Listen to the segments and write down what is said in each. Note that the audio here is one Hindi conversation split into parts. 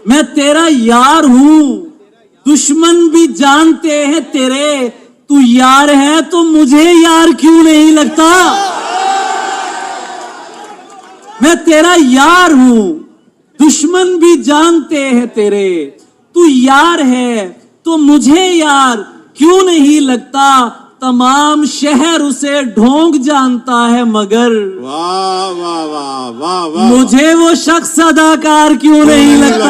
मैं तेरा यार हूं, दुश्मन भी जानते हैं तेरे, तू यार है तो मुझे यार क्यों नहीं लगता। मैं तेरा यार हूं, दुश्मन भी जानते हैं तेरे, तू यार है तो मुझे यार क्यों नहीं लगता। तमाम शहर उसे ढोंग जानता है मगर वाह वाह वाह वाह वाह, मुझे वो शख्स अदाकार क्यों नहीं लगता।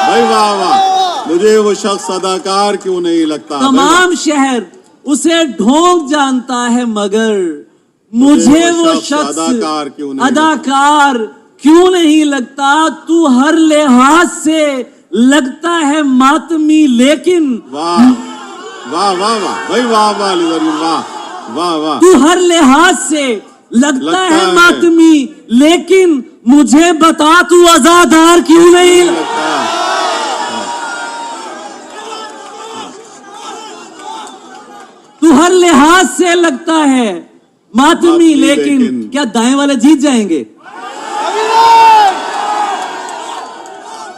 भाई वाह वाह, मुझे वो शख्स अदाकार क्यों नहीं लगता। तमाम शहर उसे ढोंग जानता है मगर मुझे वो शख्स अदाकार क्यों नहीं लगता। तू हर लिहाज से लगता है मातमी लेकिन वाह वाह वाह वाह भाई वाह वाह वाह वाह वाह। तू हर लिहाज से लगता है मातमी लेकिन मुझे बता तू आजादार क्यों नहीं लगता। तू हर लिहाज से लगता है मातमी लेकिन क्या दाएं वाले जीत जाएंगे।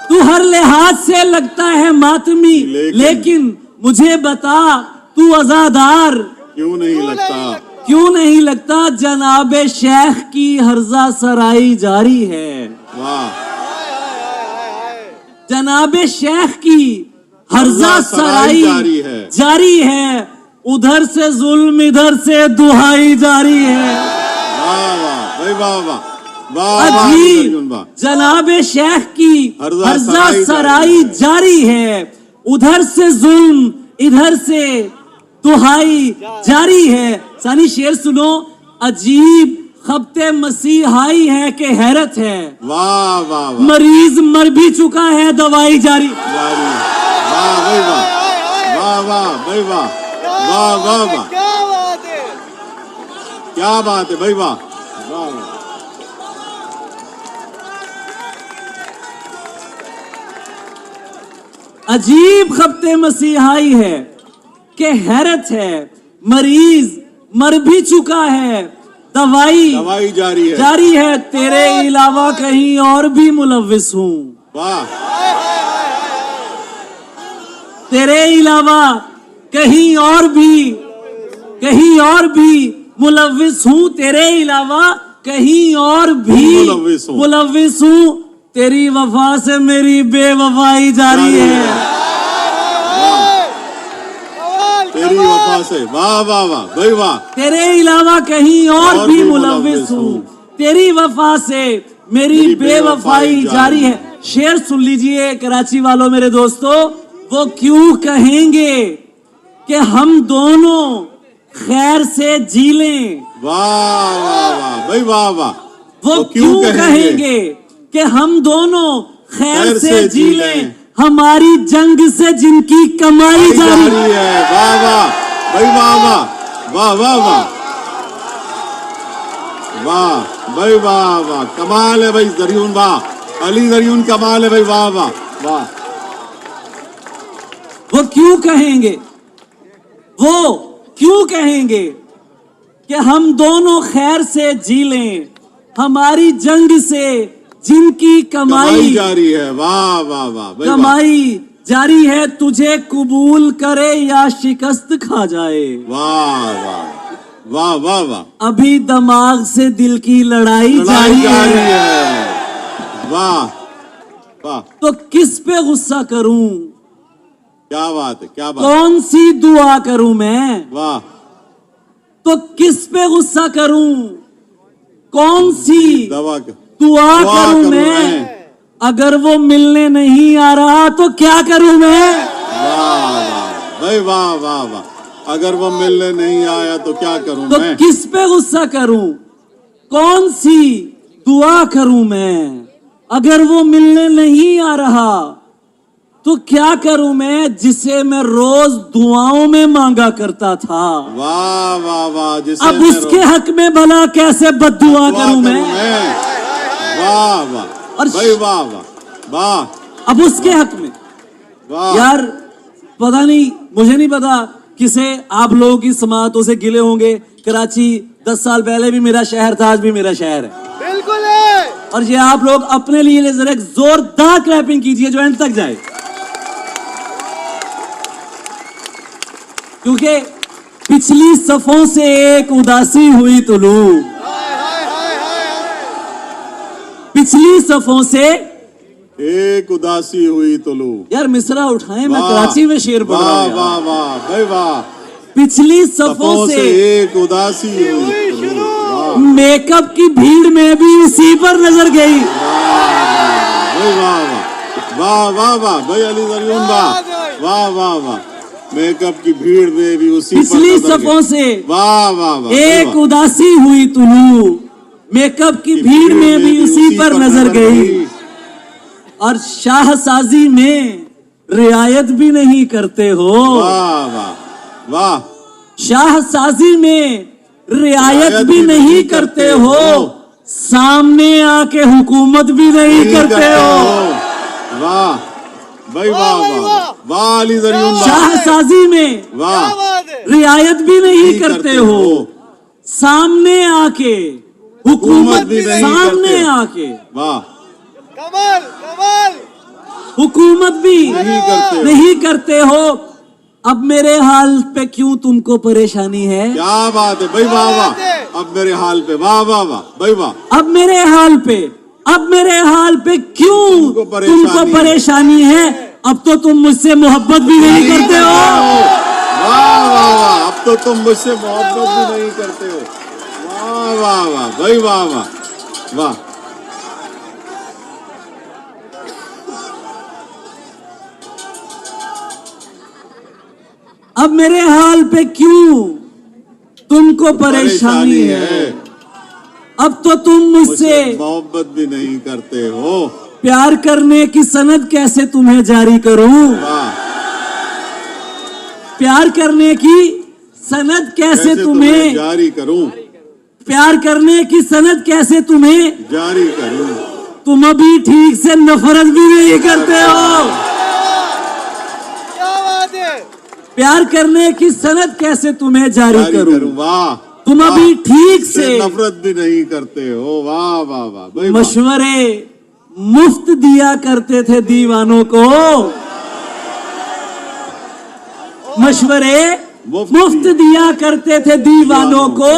तू हर लिहाज से लगता है मातमी लेकिन मुझे बता तू आजादार क्यों नहीं लगता। क्यों नहीं लगता। जनाबे शेख की हर्जा सराई जारी है। वाह। जनाबे शेख की हर्जा सराई जारी है। उधर से जुल्म इधर से दुहाई जारी है। वाह वाह भाई वाह वाह। अजीब जनाबे शेख की हर्जा सराई जारी है। उधर से जुल्म इधर से दुहाई जारी है। सानी शेर सुनो। अजीब खबते मसीहाई है कि हैरत है। वाह वाह वाह। मरीज मर भी चुका है दवाई जारी। वाह भाई वाह वाह वाह भाई वाह वाह वाह वाह। क्या बात है भाई वाह वाह। अजीब खबते मसीहाई है कि हैरत है। मरीज मर भी चुका है दवाई जारी है। तेरे अलावा कहीं और भी मुलव्विस हूँ। वाह। तेरे अलावा कहीं और भी मुलव्विस हूँ। तेरे अलावा कहीं और भी मुलव्विस हूँ। तेरी वफा से मेरी बेवफाई जारी है। तेरी वफा से वाह वाह वाह भाई वाह। तेरे अलावा कहीं और भी मुलव्विस हूँ। तेरी वफा से मेरी बेवफाई जारी है। शेर सुन लीजिए कराची वालों मेरे दोस्तों। वो क्यों कहेंगे कि हम दोनों खैर से जी लें। वाह वाह वाह भाई वाह वाह। वो क्यों कहेंगे कि हम दोनों खैर से जी लें। हमारी जंग से जिनकी कमाई जारी है। वाह वाह भाई वाह वाह वाह वाह वाह वाह भाई वाह वाह। कमाल है भाई जरियून। वाह अली जरियून कमाल है भाई वाह वाह वाह। वो क्यों कहेंगे कि हम दोनों खैर से जी लें। हमारी जंग से जिनकी कमाई जारी है। वाह वाह वाह कमाई जारी है। तुझे कबूल करे या शिकस्त खा जाए। वाह वाह वाह वाह वाह। अभी दिमाग से दिल की लड़ाई जारी है। वाह वाह। तो किस पे गुस्सा करूं। क्या बात है क्या बात। कौन सी दुआ करूं मैं। वाह। तो किस पे गुस्सा करूं। कौन सी दुआ करूं मैं। अगर वो मिलने नहीं आ रहा तो क्या करूं मैं। वाह वाह भाई वाह वाह वाह। अगर वो मिलने नहीं आया तो क्या करूं तो मैं। किस पे गुस्सा करूं। कौन सी दुआ करूं मैं। अगर वो मिलने नहीं आ रहा तो क्या करूं मैं। जिसे मैं रोज दुआओं में मांगा करता था। वाह वाह वाह। अब उसके हक में भला कैसे बद्दुआ करूं मैं। वाह वाह और भाई वाह वाह वाह। अब उसके हक में वाह। यार पता नहीं, मुझे नहीं पता किसे आप लोगों की समातों से गिले होंगे। कराची 10 साल पहले भी मेरा शहर था, आज भी मेरा शहर है। बिल्कुल है। और ये आप लोग अपने लिए जरा एक जोरदार क्लैपिंग कीजिए जो एंड तक जाए, क्योंकि पिछली सफों से एक उदासी हुई तुलू, पिछली सफों से एक उदासी हुई तुलू। यार मिसरा उठाएं, मैं वाह, कराची में शेर पढ़ रहा वाह हूं। वाह वाह भाई वाह। पिछली सफों से एक उदासी हुई तुलू। वाह मेकअप की भीड़ में भी उसी पर नजर गई। भाई वाह वाह वाह वाह वाह भाई अली जरियून वाह वाह वाह वाह। मेकअप की भीड़ में भी उसी पिछली सफों से वाह वाह वाह एक उदासी हुई तुलू, मेकअप की भीड़ में भी उसी पर नजर गई। और शाहसाजी में रियायत भी नहीं करते हो। वाह वाह वाह। शाहसाजी में रियायत भी नहीं करते हो, सामने आके हुकूमत भी नहीं करते हो। वाह भाई वाह वाह वाह अली जरियून वाह। शाहसाजी में वाह रियायत भी नहीं करते हो, सामने आके हुकूमत भी सामने आके वाह कमाल कमाल हुकूमत भी नहीं करते हो। अब मेरे हाल पे क्यों तुमको परेशानी है? क्या बात है भाई वाह वाह। अब मेरे हाल पे वाह वाह वाह भाई वाह। अब मेरे हाल पे क्यों तुमको परेशानी है? अब तो तुम मुझसे मोहब्बत भी नहीं करते हो। वाह वाह वाह। अब तो तुम मुझसे मोहब्बत भी नहीं करते हो। वाह वाह वाह भाई वाह वाह वाह। अब मेरे हाल पे क्यों तुमको परेशानी है? अब तो तुम मुझसे मोहब्बत भी नहीं करते हो। प्यार करने की सनद कैसे तुम्हें जारी करूं? वाह। प्यार करने की सनद कैसे तुम्हें जारी करूं? प्यार करने की सनद कैसे तुम्हें जारी करूं? तुम अभी ठीक से नफरत भी नहीं करते हो। क्या बात है। प्यार करने की सनद कैसे तुम्हें जारी करूं? वाह। तुम अभी ठीक से नफरत भी नहीं करते हो। वाह वाह वाह भाई वाह। मशवरे मुफ्त दिया करते थे दीवानों को, मशवरे मुफ्त दिया करते थे दीवानों को।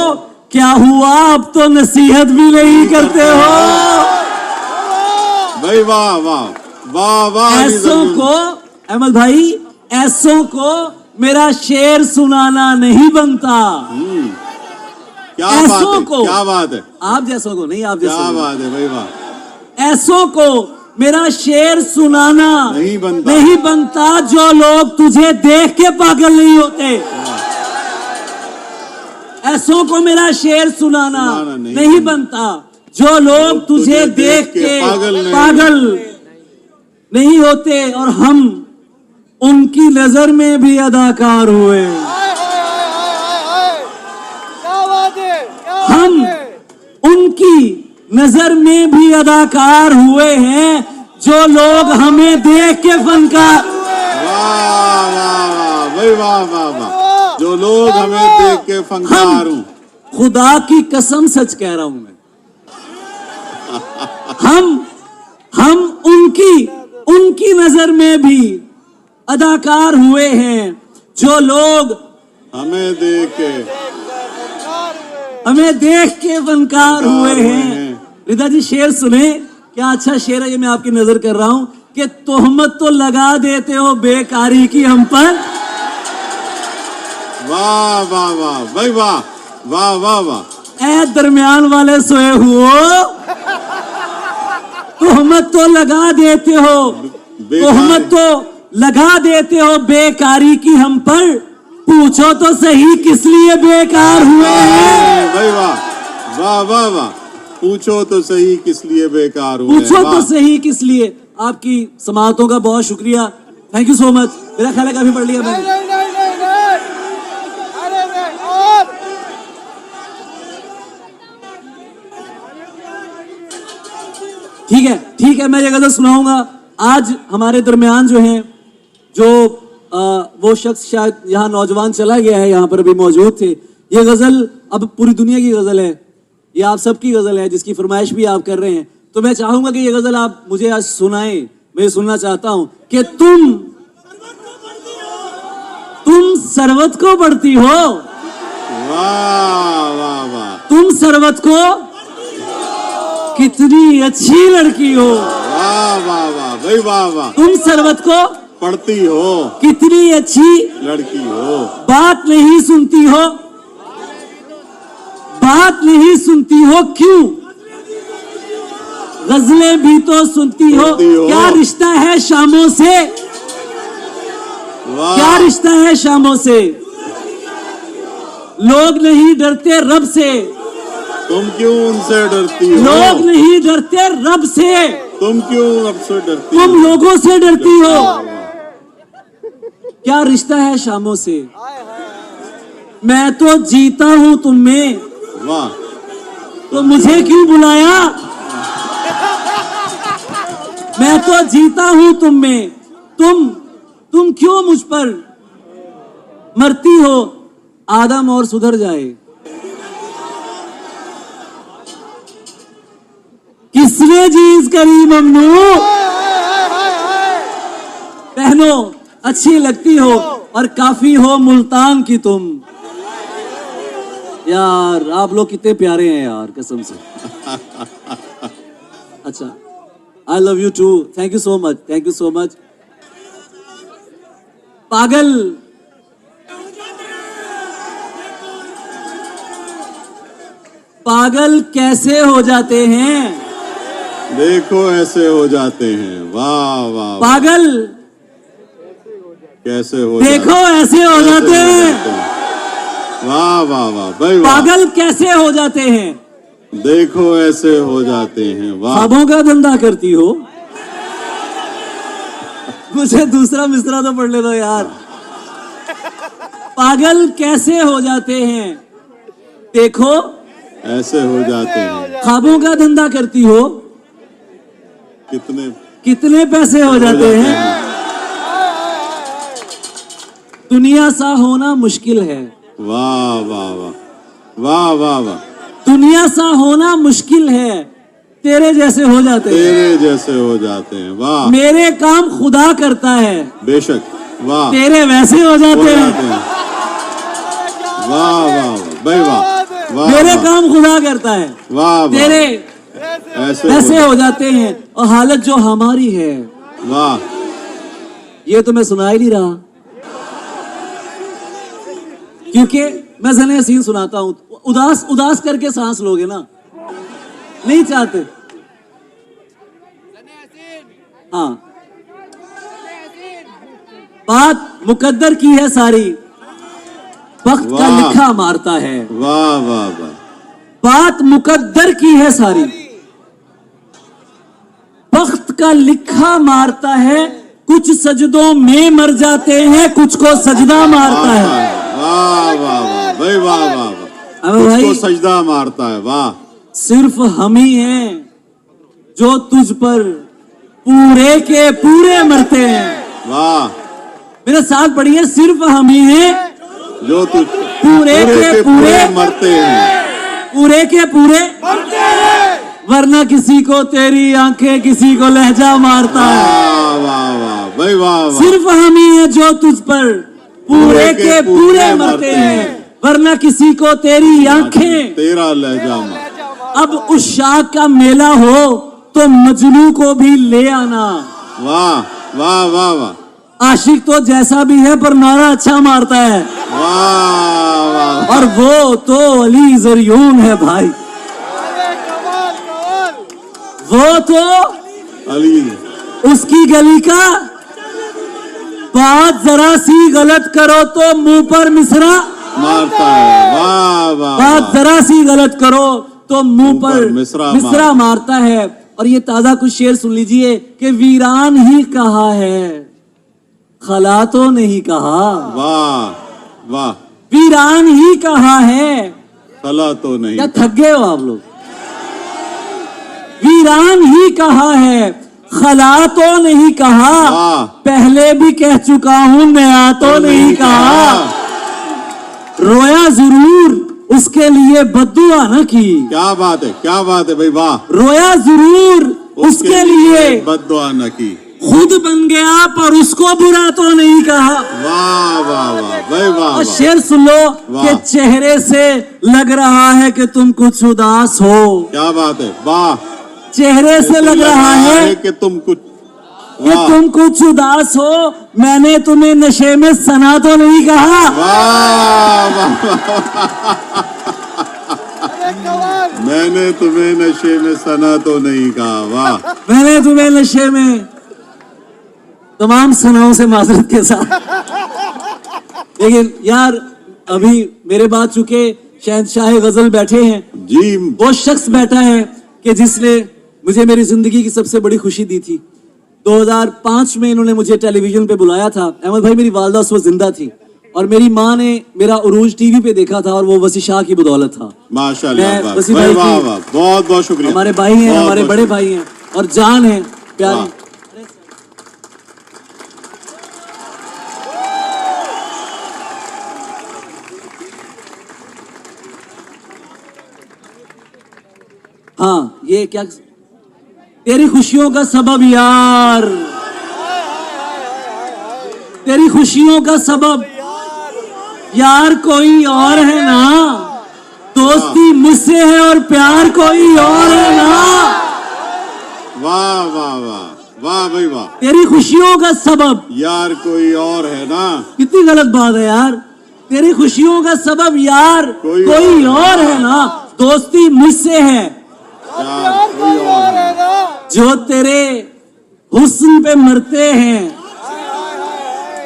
क्या हुआ अब तो नसीहत भी नहीं करते हो। भाई वाह वाह वाह वाह। ऐसों को अहमद भाई, ऐसों को मेरा शेर सुनाना नहीं बनता। क्या ऐसों बात है, को क्या बात है। आप जैसों को नहीं, आप जैसों क्या को। बात है भाई वाह। ऐसों को मेरा शेर सुनाना नहीं बनता। जो लोग तुझे देख के पागल नहीं होते। ऐसों को मेरा शेर सुनाना नहीं बनता जो लोग तुझे देख के पागल नहीं होते। और हम उनकी नजर में भी अदाकार हुए। क्या बात है। हम उनकी नजर में भी अदाकार हुए हैं जो लोग हमें देख के फनकार। वाह वाह वाह भाई वाह वाह वाह। जो लोग हमें देख के फनकार हूं। खुदा की कसम सच कह रहा हूं मैं। हम उनकी नजर में भी अदाकार हुए हैं जो लोग हमें देख के फनकार हुए हैं। रिदा जी शेर सुने, क्या अच्छा शेर है ये। मैं आपकी नजर कर रहा हूं कि तोहमत तो लगा देते हो बेकारी की हम पर। वाह वाह वाह भाई वाह वाह वाह वाह। ऐ दरमियान वाले सोए हुओ, तोहमत तो लगा देते हो, तोहमत तो लगा देते हो बेकारी की हम पर। पूछो तो सही किस लिए बेकार हुए हैं। भाई वाह वाह वाह वाह। पूछो तो सही किस लिए बेकार हुए। पूछो तो सही किस लिए। आपकी समाअतों का बहुत शुक्रिया, थैंक यू सो मच। मेरा ख्याल है काफी पढ़ लिया मैंने। नहीं। अरे नहीं और ठीक है मैं ये गजल सुनाऊंगा। आज हमारे दरमियान जो हैं, जो वो शख्स शायद यहाँ नौजवान चला गया है, यहाँ पर अभी मौजूद थे। ये गजल अब पूरी दुनिया की गजल है, ये आप सबकी गजल है जिसकी फरमाइश भी आप कर रहे हैं। तो मैं चाहूंगा कि ये गजल आप मुझे आज सुनाएं। मैं सुनना चाहता हूं कि तुम सरवत को पढ़ती हो, वाह वाह वाह तुम सरवत को कितनी अच्छी लड़की हो, वाह वाह वाह भाई वाह वाह, तुम सरवत को पढ़ती हो कितनी अच्छी लड़की हो, बात नहीं सुनती हो, बात नहीं सुनती हो क्यों, गजलें भी तो सुनती हो, क्या रिश्ता है शामों से, वाह क्या रिश्ता है शामों से, लोग नहीं डरते रब से, तुम क्यों उनसे डरती हो, लोग नहीं डरते रब से, तुम क्यों अब से डरती तुम हो, लोगों से डरती हो, क्या रिश्ता है शामों से, मैं तो जीता हूं तुम में, वाह तो मुझे क्यों बुलाया, मैं तो जीता हूं तुम में, तुम क्यों मुझ पर मरती हो, आदम और सुधर जाए, किसने जीज करी मम्नू, बहनों अच्छी लगती हो और काफी हो मुल्तान की तुम, यार आप लोग कितने प्यारे हैं यार कसम से। अच्छा, I love you too, thank you so much, thank you so much. पागल पागल कैसे हो जाते हैं, देखो ऐसे हो जाते हैं, वाह वाह वाह, पागल कैसे हो देखो ऐसे हो जाते हैं, वाह वाह वाह भाई वाह, पागल कैसे हो जाते हैं, देखो ऐसे हो जाते हैं, वाह ख्वाबों का धंधा करती हो, मुझे दूसरा मिसरा तो पढ़ ले दो यार, पागल कैसे हो जाते हैं, देखो ऐसे हो जाते हैं, ख्वाबों का धंधा करती हो, कितने पैसे हो जाते हैं, दुनिया सा होना मुश्किल है, वाह वाह वाह वाह वाह वाह, दुनिया सा होना मुश्किल है, तेरे जैसे हो जाते हैं, तेरे जैसे हो जाते हैं, वाह मेरे काम खुदा करता है, बेशक, वाह तेरे वैसे हो हो जाते हैं, जाते हैं, वाह वाह वाह भाई वाह वाह, मेरे वाह, काम खुदा करता है, वाह वाह, तेरे ऐसे वैसे हो जाते हैं, और हालत जो हमारी है, वाह ये तो मैं सुना ही नहीं रहा, क्योंकि मैं जने सीन सुनाता हूं, उदास उदास करके सांस लोगे ना, नहीं चाहते, हाँ बात मुकद्दर की है सारी, वक्त का वाह। लिखा मारता है, वाह वाह वाह, बात मुकद्दर की है सारी, वक्त का लिखा मारता है, कुछ सजदों में मर जाते हैं, कुछ को सजदा मारता है, वाह वाह वाह भाई वाह वाह वाह, अबे भाई उसको सजदा मारता है, वाह सिर्फ हम ही हैं जो तुझ पर पूरे के पूरे मरते हैं, वाह, मेरे साथ पढ़िए, सिर्फ हम ही हैं जो तू पूरे के पूरे मरते हैं, पूरे के पूरे, वरना किसी को तेरी आंखें किसी को लहजा मारता है, वाह वाह वाह भाई वाह वाह, सिर्फ हम ही हैं जो तुझ पर पूरे के पूरे मरते हैं, वरना किसी को तेरी आंखें, तेरा लहजा मार, अब उस शाख का मेला हो तो मजनू को भी ले आना, वाह वाह वाह वाह, आशिक तो जैसा भी है पर नारा अच्छा मारता है, वाह वाह, और वो तो अली जरियून है भाई, कमाल कमाल, वो तो अली, उसकी गली का, बात जरा सी गलत करो तो मुंह पर मिसरा मारता है, वाह वाह बात वाह, जरा सी गलत करो तो मुंह पर मिसरा मिसरा मारता है, और ये ताजा कुछ शेर सुन लीजिए कि वीरान ही कहा है, खला तो नहीं कहा, वाह वाह, वीरान ही कहा है, खला तो नहीं, क्या थक गए हो आप लोग, वीरान ही कहा है, खला तो नहीं कहा, वाह, पहले भी कह चुका हूं नया तो नहीं कहा, रोया जरूर उसके लिए बद्दुआ न की। क्या बात है भाई, वाह। रोया जरूर उसके लिए, बद्दुआ न की। खुद बन गया पर उसको बुरा तो नहीं कहा। वाह वाह वाह भाई, वाह और वाह। शेर सुन लो वाह। कि चेहरे से लग रहा है कि तुम कुछ उदास हो। क्या बात है, वाह। चेहरे से लग रहा है कि तुम कुछ, कि वाह तुम कुछ उदास हो। मैंने तुम्हें नशे में सना तो नहीं कहा। वाह वाह। अरे कमाल मैंने तुम्हें नशे में सना तो नहीं कहा, वाह। मैंने तुम्हें नशे में, तमाम सनाओं से माजरत के साथ। लेकिन यार अभी मेरे बाद चुके शहंशाह गजल बैठे हैं, जी। वो शख्स बैठा है कि जिसने मुझे मेरी जिंदगी की सबसे बड़ी खुशी दी थी। 2005 में इन्होंने मुझे टेलीविजन पे बुलाया था। अहमद भाई, मेरी वालदा उस वक्त जिंदा थी और मेरी माँ ने मेरा उरूज टीवी पे देखा था और वो वसी शाह की बदौलत था। माशाल्लाह, मैं वाह वसी वाह भाई वाह की- वाह, बहुत बहुत शुक्रिया। हमारे भाई हैं, बहुत हमारे बहुत बड़े शुक्रिया। भाई हैं और जान है प्यारे। वाह। हाँ, ये क्या, तेरी खुशियों का सबब यार, तेरी खुशियों का सबब यार कोई और है ना। दोस्ती मुझसे है और प्यार कोई और है ना। वाह वाह वाह वाह भाई, वाह। तेरी खुशियों का सबब यार कोई और है ना। कितनी गलत बात है यार। तेरी खुशियों का सबब यार कोई कोई और और है ना। दोस्ती मुझसे है, यार कोई और है। जो तेरे हुस्न पे मरते हैं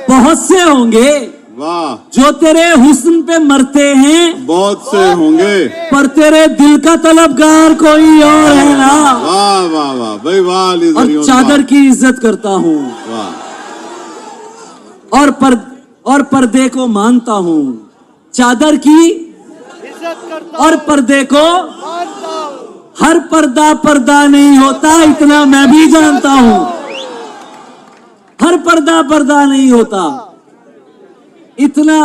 बहुत से होंगे। वाह, जो तेरे हुस्न पे मरते हैं बहुत से होंगे। पर तेरे दिल का तलबगार कोई और है ना। वाह वाह वाह भाई, वाह। अली और ज़रियुन, चादर की इज्जत करता हूँ वाह। और पर्दे को मानता हूँ। चादर की इज्जत करता और पर्दे को, मानता हूँ। हर पर्दा पर्दा नहीं होता, इतना मैं भी जानता हूँ। हर पर्दा पर्दा नहीं होता, इतना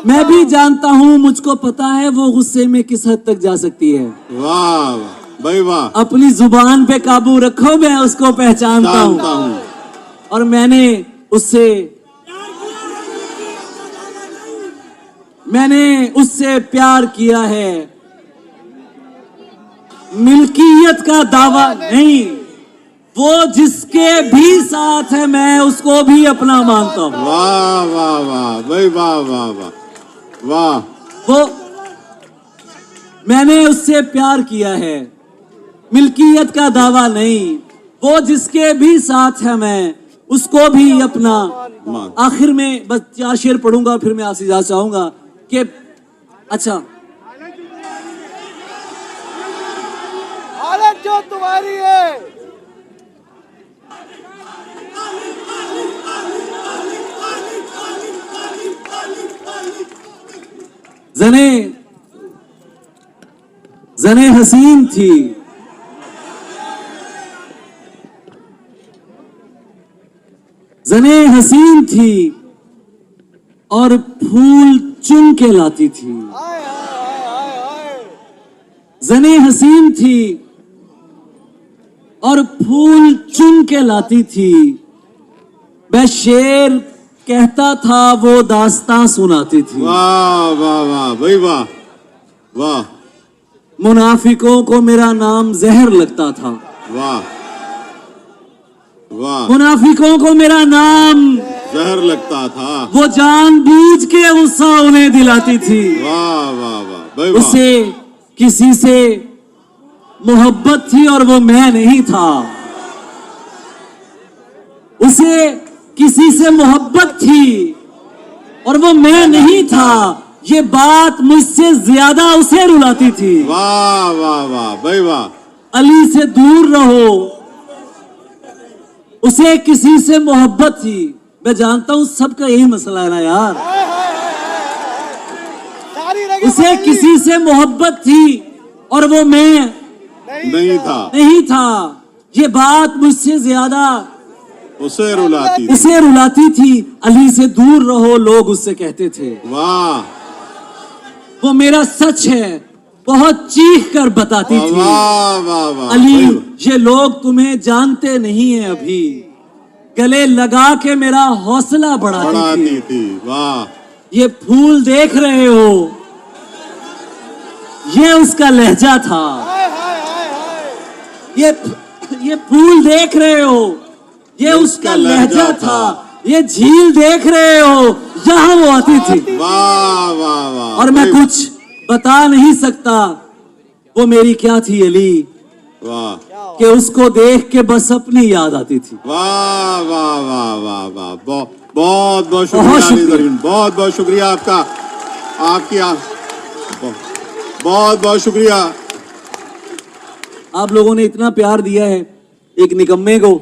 मैं भी जानता हूँ। मुझको पता है वो गुस्से में किस हद तक जा सकती है। वाह वाह भाई, वाह। अपनी जुबान पे काबू रखो, मैं उसको पहचानता जानता हूँ। हूँ। और मैंने उससे प्यार किया है। मिल्कियत का दावा नहीं, वो जिसके भी साथ है मैं उसको भी अपना मानता हूँ। वाह वाह वाह भाई, वाह वाह वाह वाह। वो मैंने उससे प्यार किया है, मिल्कियत का दावा नहीं, वो जिसके भी साथ है मैं उसको भी अपना। मान। आखिर में बस 4 शेर पढ़ूंगा फिर मैं आपसे इजाजत चाहूंगा कि अच्छा, हालत जो तुम्हारी है जने हसीन थी, जने हसीन थी और फूल चुन के लाती थी। हाय हाय हाय हाय जने हसीन थी और फूल चुन के लाती थी। मैं शेर कहता था वो दास्तां सुनाती थी। वाह वाह वाह भाई, वाह वाह मुनाफिकों को मेरा नाम जहर लगता था। वाह वाह। मुनाफिकों को मेरा नाम जहर लगता था। वो जानबूझ के गुस्सा उन्हें दिलाती थी। वाह वाह वाह भाई, वाह। उसे किसी से मोहब्बत थी और वो मैं नहीं था। उसे किसी से मोहब्बत थी और वो मैं नहीं था। ये बात मुझसे ज्यादा उसे रुलाती थी। वाह वाह वाह भाई, वाह। अली से दूर रहो, उसे किसी से मोहब्बत थी। मैं जानता हूं सबका यही मसला है ना यार। सारी लगी उसे बदली। किसी से मोहब्बत थी और वो मैं नहीं था। नहीं था। ये बात मुझसे ज्यादा उसे रुलाती थी। उसे रुलाती थी। अली से दूर रहो लोग उससे कहते थे। वाह। वो मेरा सच है, बहुत चीख कर बताती थी। वाह वाह वाह अली, भाई, ये लोग तुम्हें जानते नहीं है अभी, गले लगा के मेरा हौसला बढ़ाती बढ़ाती थी। थी। वाह ये फूल देख रहे हो, ये उसका लहजा था। हाय हाय हाय हाय। ये फूल देख रहे हो, ये उसका लहजा था। ये झील देख रहे हो, यहाँ वो आती थी। वाह वाह वाह और मैं भाई, कुछ बता नहीं सकता वो मेरी क्या थी अली, वाह कि उसको देख के बस अपनी याद आती थी। वाह वाह वाह वाह वाह बहुत बहुत बहुत शुक्रिया अली शुक्रिया। ज़रीन, बहुत बहुत शुक्रिया आपका, आपकी बहुत बहुत शुक्रिया। आप लोगों ने इतना प्यार दिया है एक निकम्मे को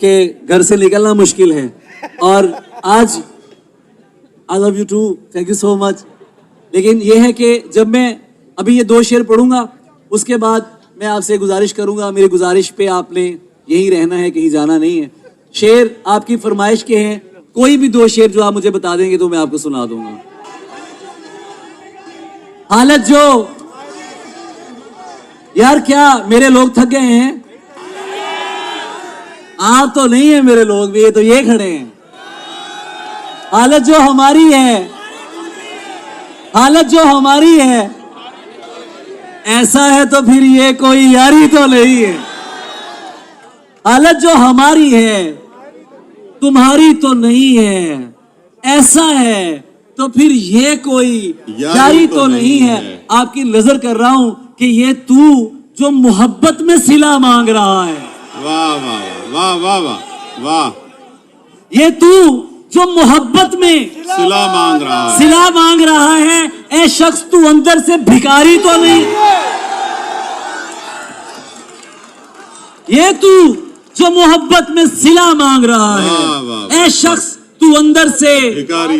कि घर से निकलना मुश्किल है। और आज I love you too, thank you so much. लेकिन यह है कि जब मैं अभी ये 2 शेर पढ़ूंगा, उसके बाद मैं आपसे गुजारिश करूंगा, मेरी गुजारिश पे आपने यहीं रहना है, कहीं जाना नहीं है। शेर आपकी फरमाइश के हैं, कोई भी 2 शेर जो आप मुझे बता देंगे तो मैं आपको सुना दूंगा। हालत जो, यार क्या मेरे लोग थक गए हैं? आप तो नहीं है मेरे लोग भी, तो ये खड़े हैं। हालत जो हमारी है, हालत जो हमारी है, ऐसा है तो फिर ये कोई यारी तो नहीं है। हालत जो हमारी है, तुम्हारी तो नहीं है, ऐसा है तो फिर ये कोई यारी तो नहीं है। आपकी नजर कर रहा हूं कि ये तू जो मोहब्बत में सिला मांग रहा है, वाह वाह वाह वाह वाह वाह, ये तू जो मोहब्बत में सिला मांग रहा है। सिला मांग रहा है, ए शख्स तू अंदर से भिखारी तो नहीं। ये तू जो मोहब्बत में सिला मांग रहा वाह, है, वाह, ए शख्स तू अंदर से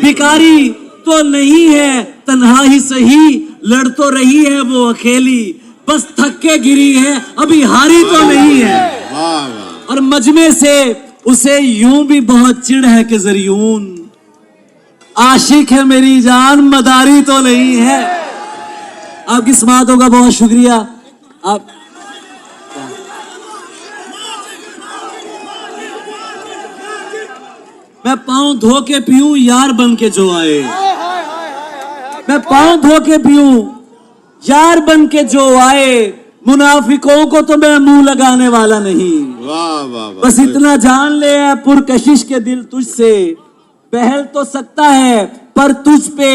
भिखारी तो नहीं है। तन्हा ही सही लड़ तो रही है वो अकेली, बस थक के गिरी है, अभी हारी तो नहीं है। वाह वाह, और मजमे से उसे यूं भी बहुत चिढ़ है कि जरियून आशिक है मेरी जान, मदारी तो नहीं है। आपकी समातों का बहुत शुक्रिया। आप मैं पांव धो के पीऊं यार बन के जो आए, हाय हाय हाय हाय हाय। मैं पांव धो के पीऊं यार बन के जो आए, मुनाफिकों को तो मैं मुंह लगाने वाला नहीं। वाह वाह वाह, बस इतना जान ले है पुरकशिश के दिल तुझसे, पहल तो सकता है पर तुझ पे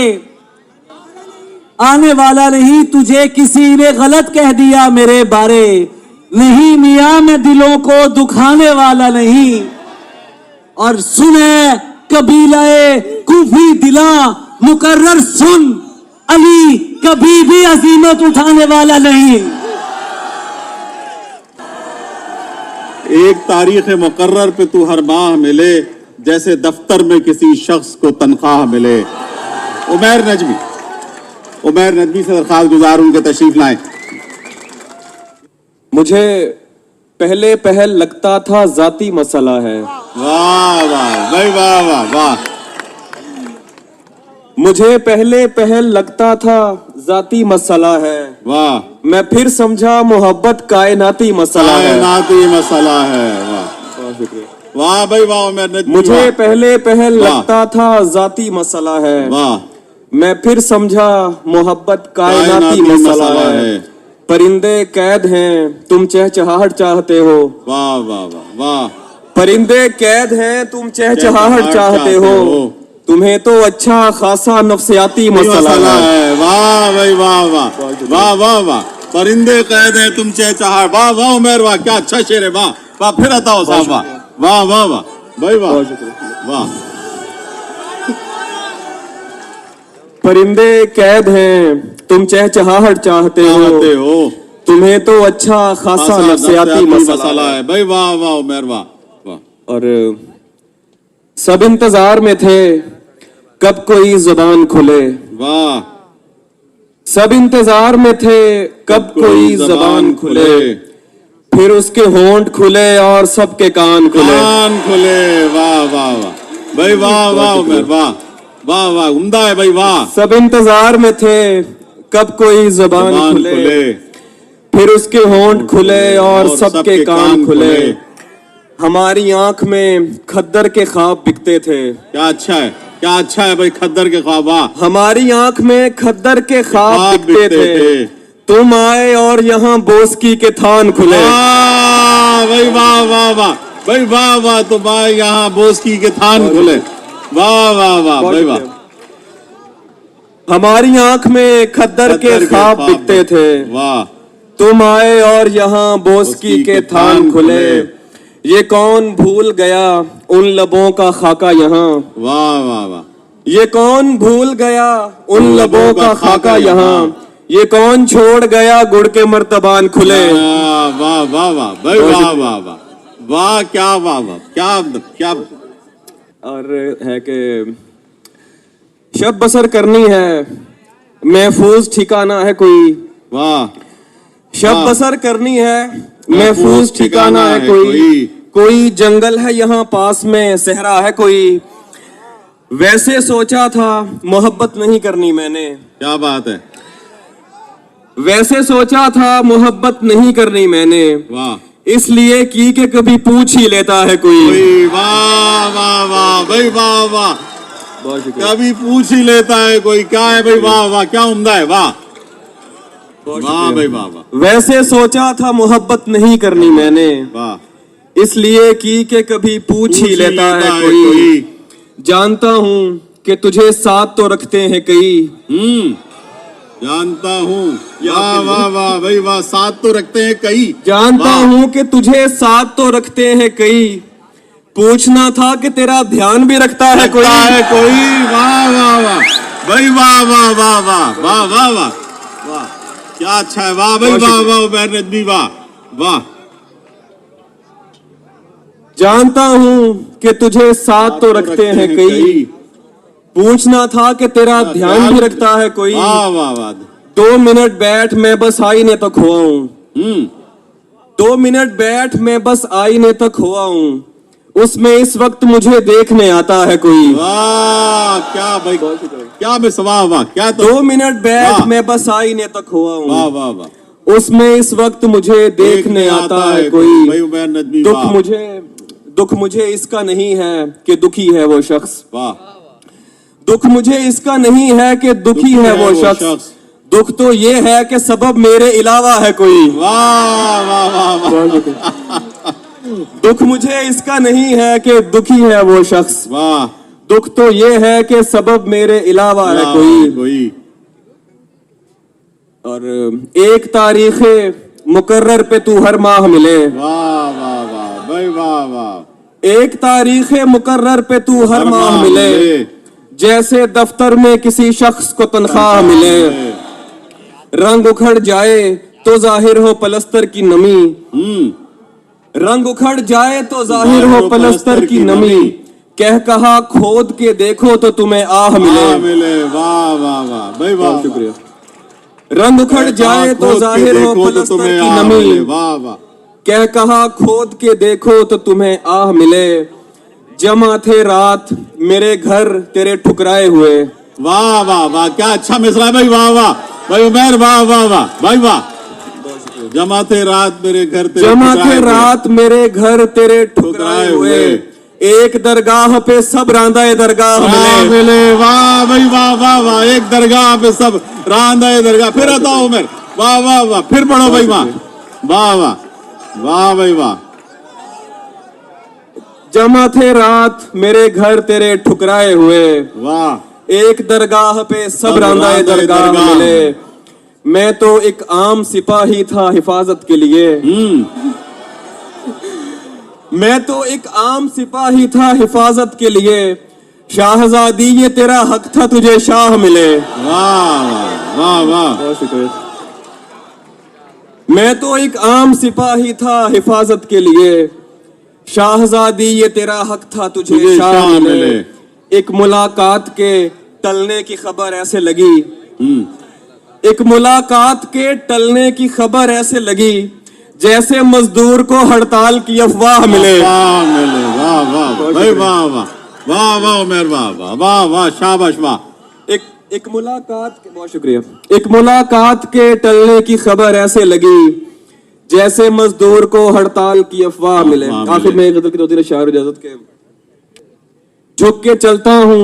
आने वाला नहीं। तुझे किसी ने गलत कह दिया मेरे बारे, नहीं मियां मैं दिलों को दुखाने वाला नहीं। और सुने कबीलाए कूफी दिला मुकर्रर सुन, अली कभी भी अजीमत उठाने वाला नहीं। एक तारीख मुकर्रर पे तू हर माह मिले, जैसे दफ्तर में किसी शख्स को तनख्वाह मिले। उमैर नजमी से दरखास्त गुजार उनके तशरीफ लाएं। मुझे पहले पहल लगता था जाती मसला है, वाह वाह भाई, वाह वाह वाह, मुझे पहले पहल लगता था जाती मसला है, वाह मैं फिर समझा मोहब्बत कायनाती मसला है। कायनाती मसला है। वाह वाह भाई वाह, उमैर नजमी, मुझे वाह, पहले पहल वाह। लगता था जाती मसला है, वाह मैं फिर समझा मोहब्बत कायनाती मसला है। परिंदे कैद हैं तुम चहचहाहट चाहते हो, वाह वाह वाह वाह, परिंदे कैद हैं तुम चहचहाहट चाहते हो, तुम्हें तो अच्छा खासा नफ्सियाती मसला है। वाह भाई वाह वाह वाह वाह वाह, परिंदे कैद हैं तुम चहचहा। वाह वाह उमैर वाह, क्या अच्छा शेर है। वाह वाह, फिर बताओ साहब, वाह वाह वाह वाह भाई वाह वाह। परिंदे कैद हैं तुम चहचहाहट चाहते हो, तुम्हें तो अच्छा खासा नफ्सियाती मसला है। भाई वाह वाह उमैर वाह वाह। और सब इंतजार में थे कब कोई जुबान खुले, वाह, सब इंतजार में थे कब कोई जुबान खुले, फिर उसके होंठ खुले और सबके कान खुले। कान खुले। वाह वाह वाह भाई, वाह वाह उमैर वाह वाह वाह, उम्दा है भाई, वाह। सब इंतजार में थे कब कोई जबान जबान खुले, खुले, फिर उसके होंठ खुले और सबके कान खुले। हमारी आंख में खद्दर के ख्वाब बिकते थे। क्या अच्छा है, क्या अच्छा है भाई, खद्दर के ख्वाब। वाह, हमारी आंख में खद्दर के ख्वाब बिकते थे। तुम आए और यहाँ बोस्की के थान खुले। वाह भाई, वाह वाह वाह भाई, वाह वाह, तो भाई यहाँ बोस्की के थान खुले। वाह वाह वाह भाई, वाह। हमारी आंख में खद्दर के ख्वाब बिकते थे। वाह, तुम आए और यहाँ बोस्की के थान खुले। ये कौन भूल गया उन लबों का खाका यहाँ। वाह वाह वाह, ये कौन भूल गया उन लबों का खाका यहाँ। ये कौन छोड़ गया गुड़ के मर्तबान खुले। वाह वाह वाह वाह भाई, वाह वाह वाह वाह, क्या वाह वाह, क्या क्या। और है कि शब बसर करनी है, महफूज ठिकाना है कोई। वाह, शब बसर करनी है, महफूज ठिकाना है कोई। कोई जंगल है यहाँ पास में, सहरा है कोई। वैसे सोचा था मोहब्बत नहीं करनी मैंने। क्या बात है। वैसे सोचा था मोहब्बत नहीं करनी मैंने। वाह, इसलिए की के कभी पूछ ही लेता है कोई। वाह वाह वाह भाई, वाह वाह, बहुत शुक्रिया। कभी पूछ ही लेता है कोई। क्या है भाई, वाह वाह, क्या उम्दा है। वाह वाह भाई, वाह वाह। वैसे सोचा था मोहब्बत नहीं करनी मैंने। वाह, इसलिए की के कभी पूछ ही लेता है कोई। जानता हूँ कि तुझे साथ तो रखते हैं कई। जानता हूँ। वाह वाह वाह भाई, वाह, साथ तो रखते हैं कई। जानता हूँ कि तुझे साथ तो रखते हैं कई। पूछना था कि तेरा ध्यान भी रखता है कोई। वाह वाह वाह भाई, वाह वाह वाह वाह वाह वाह वाह वाह, क्या अच्छा है। वाह भाई, वाह वाह उमैर नजमी, वाह वाह। जानता हूँ कि तुझे साथ तो रखते हैं कई। पूछना था कि तेरा ध्यान भी रखता है कोई। वाह वाह वाह, 2 मिनट बैठ मैं बस आईने तक हुआ हूँ। 2 मिनट बैठ मैं बस आईने तक हुआ हूँ। उसमें इस वक्त मुझे देखने आता है कोई। वाह, क्या भाई, क्या बस, वाह वाह, क्या। तो 2 मिनट बैठ मैं बस आईने तक हुआ वाह हूँ। वाह वाह, उसमें इस वक्त मुझे देखने आता है भाई कोई। उमैर नजमी, दुख मुझे इसका नहीं है कि दुखी है वो शख्स। वाह, दुख मुझे इसका नहीं है कि दुखी है वो शख्स। दुख तो ये है कि सबब मेरे अलावा है कोई। वाह वाह वाह वाह, दुख मुझे इसका नहीं है कि दुखी है वो शख्स। वाह, दुख तो ये है कि सबब मेरे अलावा है कोई। और एक तारीख मुकर्रर पे तू हर माह मिले। वाह वाह वाह भाई, वाह वाह। एक तारीख मुकर्रर पे तू हर माह मिले। जैसे दफ्तर में किसी शख्स को तनख्वाह मिले। रंग उखड़ जाए तो जाहिर हो पलस्तर की नमी। रंग उखड़ जाए तो जाहिर हो पलस्तर की नमी। कह कहा खोद के देखो तो तुम्हें आह मिले। वाह वाह वाह भाई, वाह, शुक्रिया। रंग उखड़ जाए तो जाहिर हो पलस्तर की नमी। वाह वाह, कह कहा खोद के देखो तो तुम्हें आह मिले। जमा थे रात मेरे घर तेरे ठुकराए हुए। वाह वाह वाह, क्या अच्छा मिसरा है भाई। वाह वाह भाई उमैर, वाह वाह वाह भाई, वाह। जमा थे रात मेरे घर तेरे, जमा थे रात मेरे घर तेरे ठुकराए हुए। एक दरगाह पे सब रांदाए दरगाह मिले। वाह भाई, वाह वाह वाह, एक दरगाह पे सब रांदाए दरगाह। फिर आता हूँ उमैर, वाह वाह वाह, फिर पढ़ो भाई, वाह वाह वाह वाह भाई, वाह। जमा थे रात मेरे घर तेरे ठुकराए हुए। वाह, एक दरगाह पे सब रांदाए दरगाह मिले। मैं तो एक आम सिपाही था हिफाजत के लिए। मैं तो एक आम सिपाही था हिफाजत के लिए। शाहजादी ये तेरा हक था तुझे शाह मिले। वाह वाह वाह, मैं तो एक आम सिपाही था हिफाजत के लिए। शाहजादी ये तेरा हक था तुझे शाह मिले। एक मुलाकात के टलने की खबर ऐसे लगी। एक मुलाकात के टलने की खबर ऐसे लगी जैसे मजदूर को हड़ताल की अफवाह मिले। वाह मिले, वाह वाह भाई, वाह वाह वाह वाह उमैर, वाह वाह वाह वाह, शाबाश, वाह। एक मुलाकात के, बहुत शुक्रिया, एक मुलाकात के टलने की खबर ऐसे लगी जैसे मजदूर को हड़ताल की अफवाह मिले। आखिर में एक गजल की दो तीन अशार इजाजत के। झुक के चलता हूं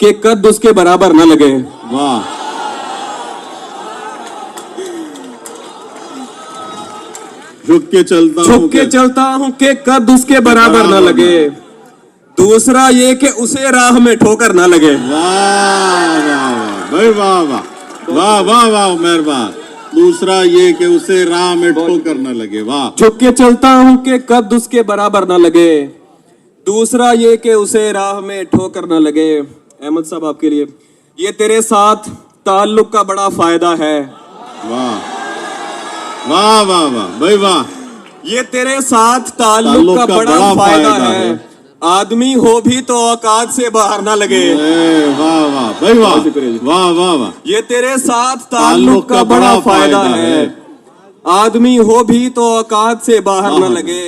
कि कद उसके बराबर न लगे। वाह, झुक के चलता हूं कि कद उसके बराबर न लगे। दूसरा ये कि उसे राह में ठोकर ना लगे। वाह वाह भाई, वाह वाह वाह वाह वाह उमर वाह। दूसरा ये कि उसे राह में ठोकर न लगे। वाह, झुक के चलता हूं कि कद उसके बराबर ना लगे। दूसरा ये कि उसे राह में ठोकर ना लगे। अहमद साहब आपके लिए, ये तेरे साथ ताल्लुक का बड़ा फायदा है। वाह वाह वाह वाह भाई वाह। ये तेरे साथ ताल्लुक का बड़ा फायदा है। आदमी हो भी तो औकात से बाहर ना लगे। वाह वाह भाई वाह, वाह वाह वाह। ये तेरे साथ ताल्लुक का बड़ा फायदा है। आदमी हो भी तो औकात से बाहर ना लगे।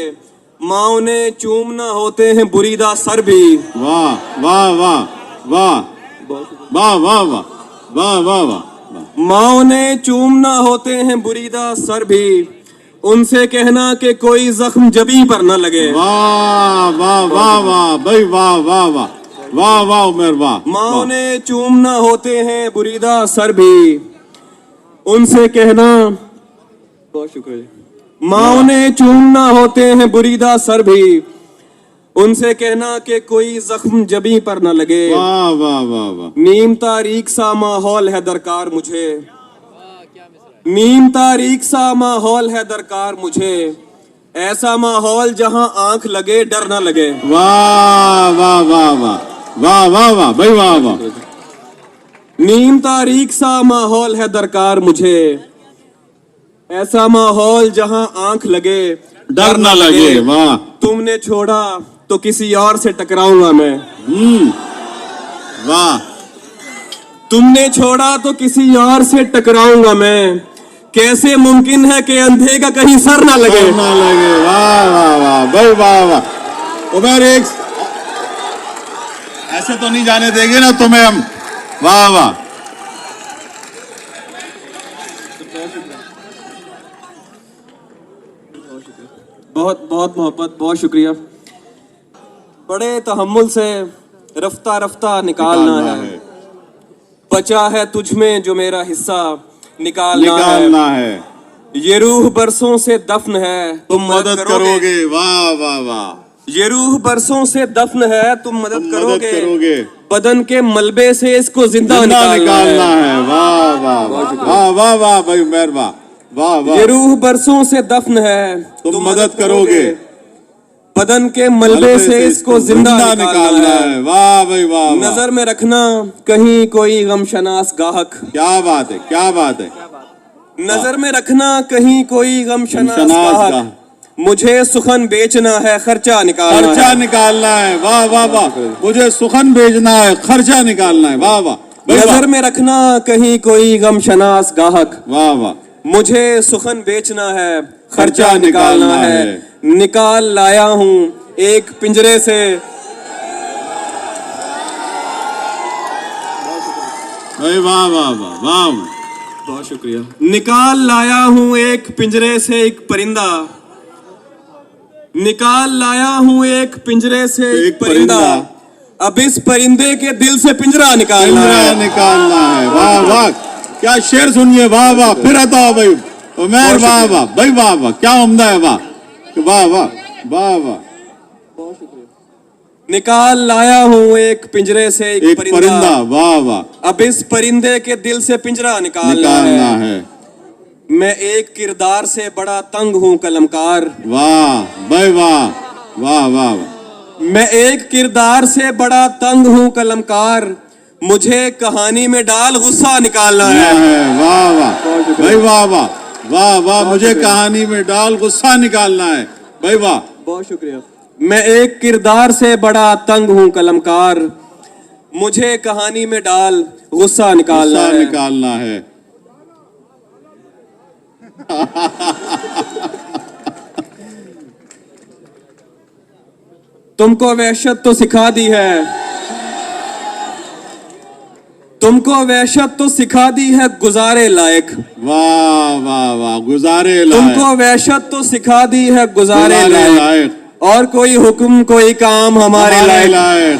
माँ ने चूमना होते हैं बुरीदा सर भी। वाह वाह वाह वाह वाह वाह वाह वाह वाह वाह। माँ ने चूमना होते हैं बुरीदा सर भी। उनसे कहना कि कोई जख्म जबी पर न लगे। वाह वाह वाह वाह भाई, वाह वाह वाह वाह वाह उमर वाह। माँ ने चूमना होते हैं बुरीदा सर भी। उनसे कहना, बहुत शुक्रिया। माँ ने चूमना होते हैं बुरीदा सर भी। उनसे कहना कि कोई जख्म जबी पर न लगे। वाह वाह वाह वाह। नीम तारीख सा माहौल है दरकार मुझे। नीम तारीख सा माहौल है दरकार मुझे। ऐसा माहौल जहां आंख लगे डर ना लगे। वाह वाह वाह वाह वाह वाह वाह भाई, वाह वाह। नीम तारीख सा माहौल है दरकार मुझे। ऐसा माहौल जहां आंख लगे डर ना लगे। वाह, तुमने छोड़ा तो किसी और से टकराऊंगा मैं। वाह, तुमने छोड़ा तो किसी और से टकराऊंगा मैं। कैसे मुमकिन है कि अंधे का कहीं सर ना लगे। डर ना लगे। वाह वाह वाह भाई, वाह वाह उमर। एक ऐसे तो नहीं जाने देंगे ना तुम्हें हम। वाह वाह। बहुत बहुत मोहब्बत, बहुत शुक्रिया। बड़े तहम्मुल से रफ्ता रफ्ता निकालना है। बचा है तुझ में जो मेरा हिस्सा निकालना है। ये रूह बरसों से दफन है तुम मदद करोगे। वाह वाह वाह। ये रूह बरसों से दफन है तुम मदद करोगे। बदन के मलबे से इसको जिंदा निकालना है। वाह वाह वाह वाह वाह भाई उमर वाह, वाह वाह। ये रूह बरसों से दफन है तुम मदद करोगे। बदन के मलबे से इसको जिंदा निकालना है। वाह भाई वाह। नजर में रखना कहीं कोई गमशनास गाहक। क्या बात है, क्या बात है। नजर में रखना कहीं कोई गमशनास गाहक। मुझे सुखन बेचना है खर्चा निकालना है। वाह वाह वाह। मुझे सुखन बेचना है खर्चा निकालना है। वाह वाह। नजर में रखना कहीं कोई गमशनास गाहक। वाह वाह। मुझे सुखन बेचना है खर्चा निकालना है। निकाल लाया हूं एक पिंजरे से। वाह वाह वाह वाह, बहुत शुक्रिया। निकाल लाया हूं एक पिंजरे से एक परिंदा। निकाल लाया हूं एक पिंजरे से एक परिंदा। अब इस परिंदे के दिल से पिंजरा निकालना है। वाह वाह, क्या शेर सुनिए। वाह वाह। फिर आता भाई उमर, वाह वाह भाई, वाह वाह, क्या उम्दा है। वाह वाह वाह वाह वाह। निकाल लाया हूं एक पिंजरे से एक परिंदा। वाह वाह। अब इस परिंदे के दिल से पिंजरा निकालना है। मैं एक किरदार से बड़ा तंग हूं कलमकार। वाह भाई वाह वाह वाह। मैं एक किरदार से बड़ा तंग हूं कलमकार। मुझे कहानी में डाल गुस्सा निकालना है। वाह वाह भाई, वाह वाह वाह वाह। मुझे कहानी में डाल गुस्सा निकालना है। भाई वाह, बहुत शुक्रिया। मैं एक किरदार से बड़ा तंग हूं कलमकार। मुझे कहानी में डाल गुस्सा निकालना है। तुमको वहशत तो सिखा दी है। तुमको वहशत तो सिखा दी है गुजारे लायक। वाह वाह वाह, गुजारे तुमको वहशत तो सिखा दी है गुजारे लायक, और कोई हुक्म कोई काम हमारे लायक।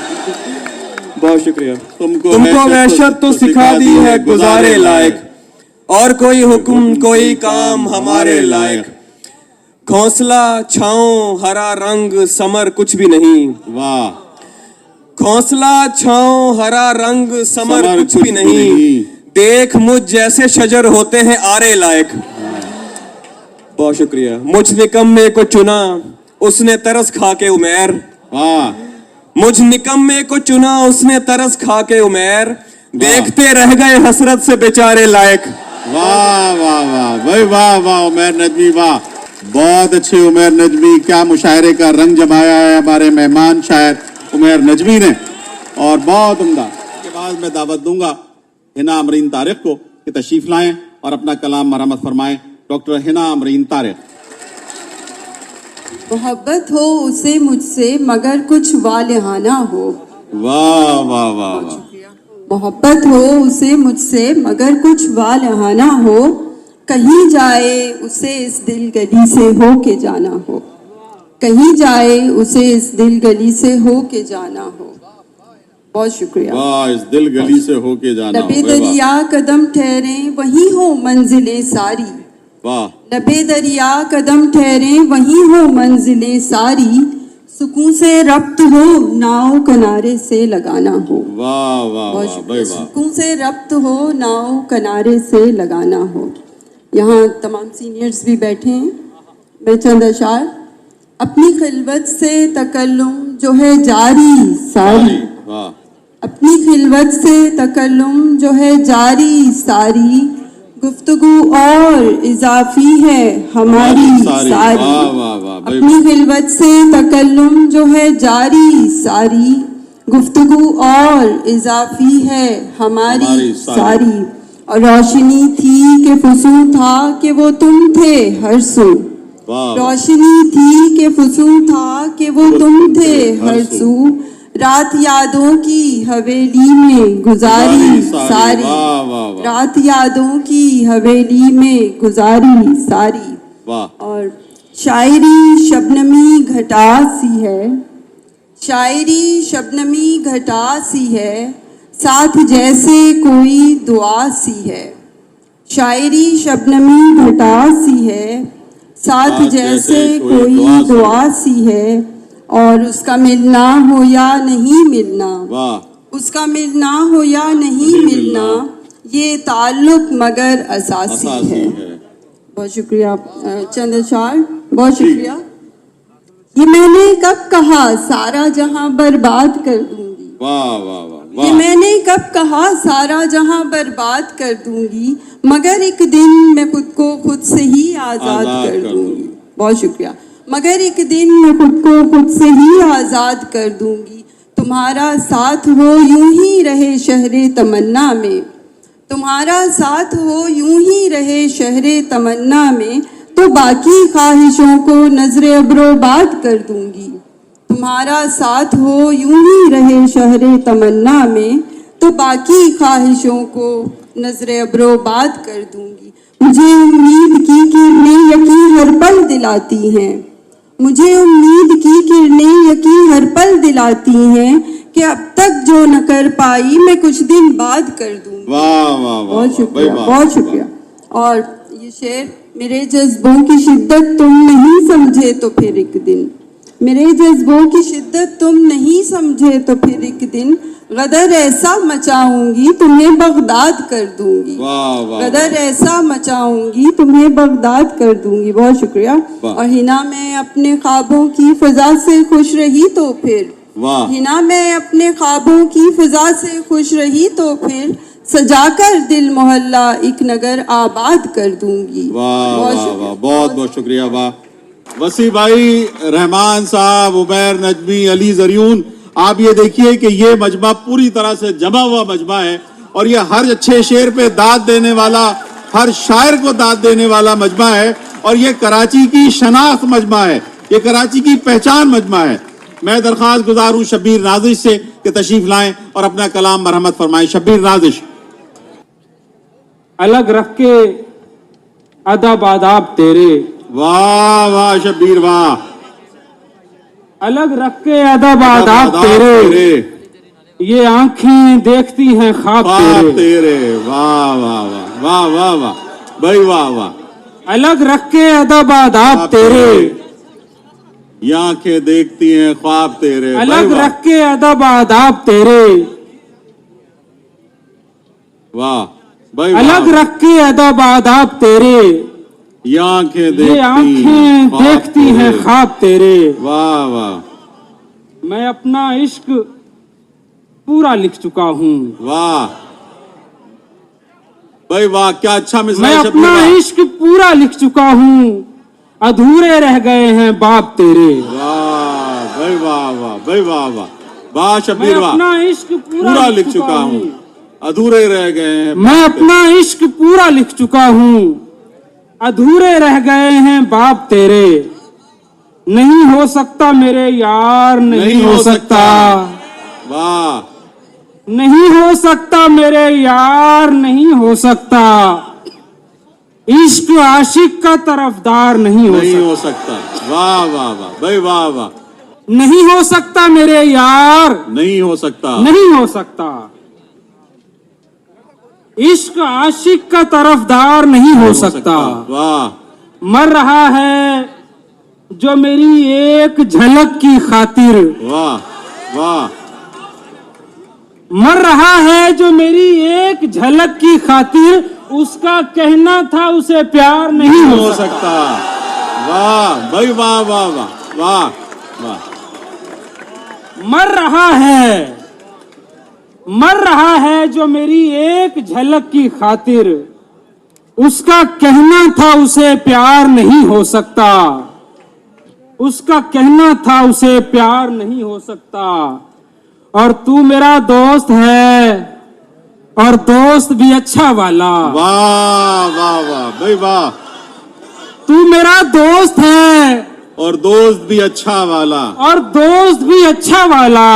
बहुत शुक्रिया। तुमको वहशत तो सिखा दी है गुजारे लायक, और कोई हुक्म कोई काम हमारे लायक। घोंसला छाओ हरा रंग समर कुछ भी नहीं। वाह। घोंसला छाओ हरा रंग समर कुछ भी नहीं, देख मुझ जैसे शजर होते हैं आरे लायक। बहुत शुक्रिया। मुझ निकम्मे को चुना उसने तरस खा के उमेर। वाह। मुझ निकम्मे को चुना उसने तरस खा के उमेर, देखते रह गए हसरत से बेचारे लायक। वाह वाह वाह भाई, वाह वाह उमैर नजमी, वाह। बहुत अच्छे उमैर नजमी, क्या मुशायरे का रंग जमाया है हमारे मेहमान शायर उमैर नजमी ने, और बहुत उम्दा। के बाद मैं दावत दूंगा हिना अमरीन तारिक को कि तशरीफ लाएं और अपना कलाम मरम्मत फरमाएं। डॉक्टर हिना अमरीन तारिक। मोहब्बत हो उसे मुझसे मगर कुछ वालिहाना हो। वाह वाह वाह वाह। मोहब्बत हो उसे मुझसे मगर कुछ वालिहाना हो, कहीं जाए उसे इस दिल गली से हो के जाना हो। कहीं जाए उसे इस दिल गली से हो के जाना हो। बहुत शुक्रिया। वाह, इस दिल गली से हो के जाना हो। लबे दरिया कदम ठहरे वही हो मंजिलें सारी। वाह। लबे दरिया कदम ठहरे वही हो मंजिलें सारी, सुकून से रब्त हो नाव किनारे से लगाना हो। वाह वाह वाह भाई वाह। सुकून से रब्त हो नाव किनारे से लगाना हो। यहाँ तमाम सीनियर्स भी बैठे हैं। मैं चंद अशार। अपनी खिलवत से तकल्लुम जो है जारी सारी। वाह। अपनी खिलवत से तकल्लुम जो है जारी सारी, गुफ्तगू और इजाफी है हमारी सारी। वाह वाह वाह। अपनी खिलवत से तकल्लुम जो है जारी सारी, गुफ्तगू और इजाफी है हमारी सारी। और रोशनी थी कि फुसू था कि वो तुम थे हर सू। रोशनी थी कि फुसू था कि वो तुम थे हर सू, रात यादों की हवेली में गुजारी सारी। रात यादों की हवेली में गुजारी सारी। और शायरी शबनमी घटा सी है, शायरी शबनमी घटा सी है, साथ जैसे कोई दुआ सी है। शायरी शबनमी घटा सी है, साथ जैसे कोई दुआ सी है, और उसका मिलना हो या नहीं मिलना, उसका मिलना हो या नहीं मिलना, ये ताल्लुक मगर असासी है। बहुत शुक्रिया चंद अशार, बहुत शुक्रिया। ये मैंने कब कहा सारा जहां बर्बाद कर दूंगी। वाह वाह वाह। ये मैंने कब कहा सारा जहां बर्बाद कर दूंगी, मगर एक दिन मैं खुद को खुद से ही आजाद कर दूंगी। बहुत शुक्रिया। मगर एक दिन मैं खुद को खुद से ही आजाद कर दूंगी, तुम्हारा साथ हो यूं ही रहे शहरे तमन्ना में। तुम्हारा साथ हो यूं ही रहे शहरे तमन्ना में, तो बाकी ख्वाहिशों को नजरे अब्रोबाद कर दूंगी। तुम्हारा साथ हो यूं ही रहे शहरे तमन्ना में, तो बाकी ख्वाहिशों को नजरे अब्रोबाद कर दूंगी। मुझे उम्मीद की किरणें यकीन हर पल दिलाती हैं। मुझे उम्मीद की किरणें यकीन हर पल दिलाती हैं कि अब तक जो न कर पाई मैं कुछ दिन बाद कर दूंगी। वाह वाह। बहुत शुक्रिया, बहुत शुक्रिया। और ये शेर, मेरे जज्बों की शिद्दत तुम नहीं समझे तो फिर एक दिन, मेरे जज्बों की शिद्दत तुम नहीं समझे तो फिर एक दिन, गदर ऐसा मचाऊंगी तुम्हें बगदाद कर दूंगी। गदर ऐसा मचाऊंगी तुम्हें बगदाद कर दूंगी। बहुत शुक्रिया। और हिना मैं अपने ख्वाबों की फिजा से खुश रही तो फिर, हिना मैं अपने ख्वाबों की फिजा से खुश रही तो फिर, सजाकर दिल मोहल्ला एक नगर आबाद कर दूंगी। बहुत बहुत शुक्रिया। वाह। वसी भाई, रहमान साहब, उमैर नजमी, अली जरियून, आप ये देखिए कि ये मजमा पूरी तरह से जमा हुआ मजमा है, और ये हर अच्छे शेर पे दाद देने वाला, हर शायर को दाद देने वाला मजमा है, और ये कराची की शनाख्त मजमा है, ये कराची की पहचान मजमा है। मैं दरख्वास्त गुजार हूँ शब्बीर नाजिश से कि तशरीफ लाएं और अपना कलाम मरहमत फरमाएं। शब्बीर नाजिश। अलग रख के अदब आदाब तेरे, वाह वाह शब्बीर वाह, अलग रख के अदब आदाब तेरे, ये आंखें देखती हैं ख्वाब तेरे, तेरे वाह वाह वाह वाह वाह वाह भाई वाह वाह, अलग रख के अदब आदाब तेरे, ये आंखें देखती हैं ख्वाब तेरे, अलग रख के अदब आदाब तेरे, वाह भाई अलग रख के अदब आदाब तेरे, ये आंखें ये आंखें देखती हैं ख्वाब तेरे, वाह वाह, मैं अपना इश्क पूरा लिख चुका हूँ, वाह भाई वाह, क्या अच्छा मिसाल मैं शब्बीर अपना वाह। इश्क पूरा लिख चुका हूँ, अधूरे रह गए हैं बाप तेरे, वाह भाई वाह वाह भाई वाह वाह वाह मैं शब्बीर वाह, अपना इश्क पूरा लिख चुका हूँ, अधूरे रह गए हैं, मैं अपना इश्क पूरा लिख चुका हूँ, अधूरे रह गए हैं बाप तेरे, नहीं हो सकता मेरे यार, नहीं हो सकता, वाह नहीं हो सकता मेरे यार, नहीं हो सकता, इश्क आशिक का तरफदार नहीं हो सकता, वाह वाह वाह भाई वाह वाह, नहीं हो सकता मेरे यार, नहीं हो सकता, नहीं हो सकता, इश्क आशिक का तरफदार नहीं हो सकता, वाह मर रहा है जो मेरी एक झलक की खातिर, वाह वाह, मर रहा है जो मेरी एक झलक की खातिर, उसका कहना था उसे प्यार नहीं हो सकता, वाह भाई वाह वाह वाह वाह वाह, मर रहा है जो मेरी एक झलक की खातिर, उसका कहना था उसे प्यार नहीं हो सकता, उसका कहना था उसे प्यार नहीं हो सकता, और तू मेरा दोस्त है, और दोस्त भी अच्छा वाला, वाह वाह वाह भाई वाह, तू मेरा दोस्त है, और दोस्त भी अच्छा वाला, और दोस्त भी अच्छा वाला,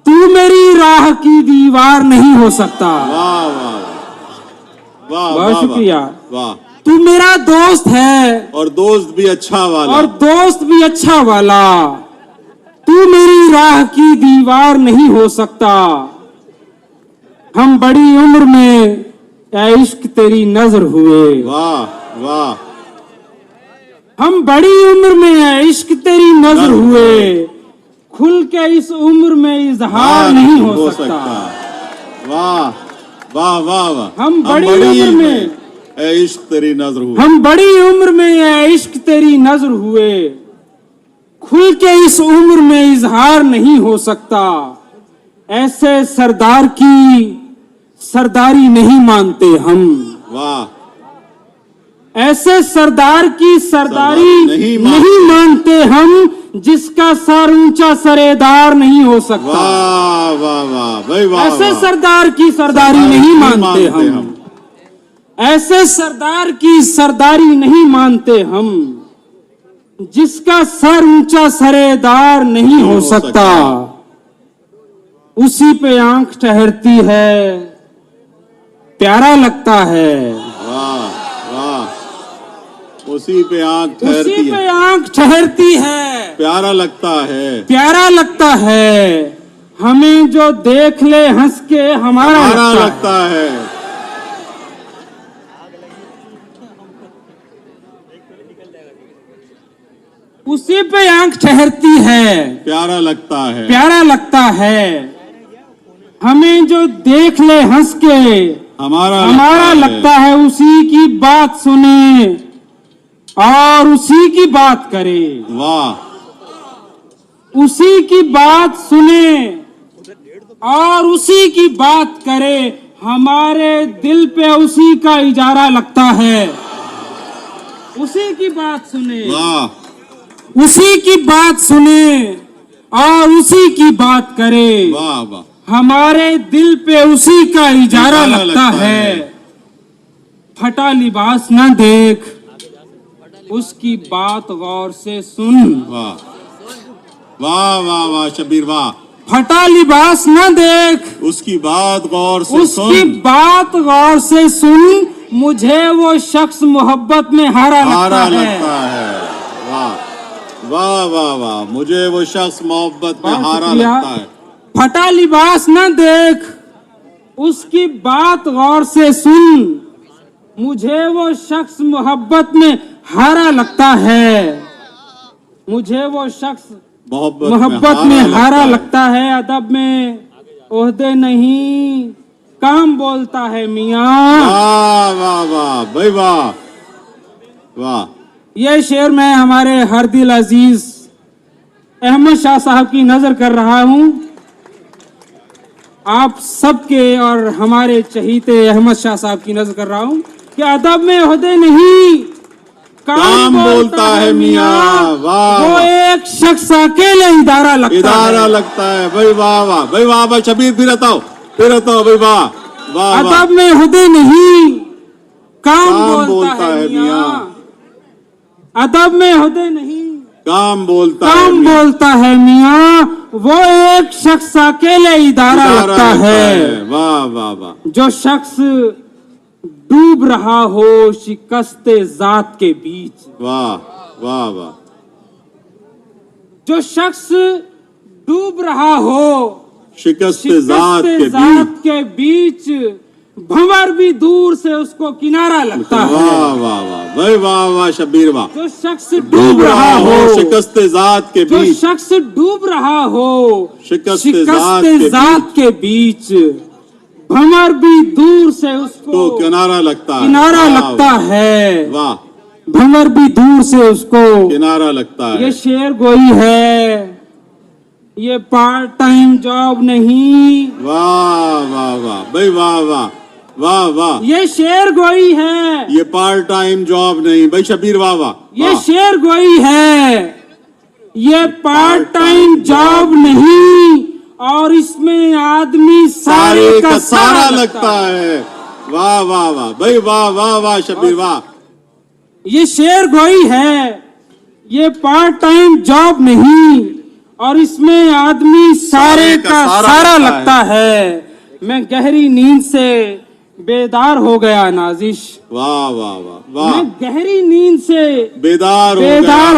तू मेरी राह की दीवार नहीं हो सकता, वाह वाह वाह, बहुत शुक्रिया, वाह, तू मेरा दोस्त है, और दोस्त भी अच्छा वाला, और दोस्त भी अच्छा वाला, तू मेरी राह की दीवार नहीं हो सकता, हम बड़ी उम्र में ऐ इश्क तेरी नजर हुए, वाह वाह, हम बड़ी उम्र में ऐ इश्क तेरी नजर हुए, खुल के इस उम्र में इजहार नहीं हो सकता, वाह वाह वाह वाह, हम बड़ी उम्र में ऐ इश्क तेरी नजर हुए, हम बड़ी उम्र में ऐ इश्क तेरी नजर हुए, खुल के इस उम्र में इजहार नहीं हो सकता, ऐसे सरदार की सरदारी नहीं मानते हम, वाह ऐसे सरदार की सरदारी नहीं मानते हम, जिसका सर ऊंचा सरेदार नहीं हो सकता, वाह वाह वाह भाई वाह, ऐसे सरदार की सरदारी नहीं मानते हम, ऐसे सरदार की सरदारी नहीं मानते हम, जिसका सर ऊंचा सरेदार नहीं हो सकता, उसी पे आंख ठहरती है, प्यारा लगता है, वाह वाह, उसी पे आंख ठहरती उसी पे है, आंख ठहरती है, प्यारा लगता है, प्यारा लगता है, हमें जो देख ले हंस के हमारा लगता है, उसी पे आंख ठहरती है, प्यारा लगता है, प्यारा लगता है, हमें जो देख ले हंस के हमारा लगता है, उसी की बात सुने और उसी की बात करे, वाह उसी की बात सुने और उसी की बात करे, हमारे दिल पे उसी का इजारा लगता है, उसी की बात सुने, वाह उसी की बात सुने और उसी की बात करे, वाह वाह, हमारे दिल पे उसी का इजारा लगता है, फटा लिबास न देख, उसकी बात गौर से सुन, वाह वाह वाह वाह शब्बीर वाह, फटा लिबास न देख, उसकी बात गौर से उसकी सुन, बात गौर से सुन, मुझे वो शख्स मोहब्बत में हारा हारा लगता है। लगता है। वाह वाह वाह वाह, मुझे वो शख्स मोहब्बत में बहुत हारा शुक्रिया। लगता है। फटा लिबास न देख, उसकी बात गौर से सुन, मुझे वो शख्स मोहब्बत में हारा लगता है। मुझे वो शख्स मोहब्बत में हारा लगता है। अदब में ओहदे नहीं, काम बोलता है मियाँ। वाह वाह वाह भाई वाह वाह। ये शेर मैं हमारे हर दिल अजीज अहमद शाह साहब की नजर कर रहा हूं। आप सबके और हमारे चहीते अहमद शाह साहब की नजर कर रहा हूं कि अदब में ओहदे नहीं, काम बोलता है मियाँ। वाह वो वाह। एक शख्स अकेले इदारा इदारा लगता है भाई वाह वाह भाई वाह वाह। शबीर फिर बताओ भाई वाह वाह वाह। अदब में ओहदे नहीं, काम बोलता है मियाँ। मियाँ। अदब में ओहदे नहीं, काम बोलता है मियाँ। वो एक शख्स अकेले इदारा लगता है। वाह वाह वाह। जो शख्स डूब रहा हो शिकस्ते जात के बीच, वाह वाह वाह। जो शख्स डूब रहा हो शिकस्त शिकस्ते जात के बीच, भंवर भी दूर से उसको किनारा लगता है। वाह वाह वाह भाई वाह वाह शबीर वाह। जो शख्स डूब रहा हो, शिकस्त जात के जो बीच, शख्स डूब रहा हो शिकस्ते जात के बीच, भंवर भी दूर से उसको तो किनारा लगता है। किनारा वाह, लगता है। वाह भंवर भी दूर से उसको किनारा लगता है। ये शेर गोई है, ये पार्ट टाइम जॉब नहीं। वाह वाह वाह भाई वाह वाह वाह वाह। ये शेर गोई है, ये पार्ट टाइम जॉब नहीं भाई शबीर वाह वाह। ये शेर गोई है, ये पार्ट टाइम जॉब नहीं, और इसमें आदमी सारे का सारा लगता है। वाह वाह वाह भाई वाह वाह वाह शबीर वाह। ये शेर गोई है, ये पार्ट टाइम जॉब नहीं, और इसमें आदमी सारे का सारा लगता है। मैं गहरी नींद से बेदार हो गया नाजिश। वाह वाह वाह वाह। मैं गहरी नींद से बेदार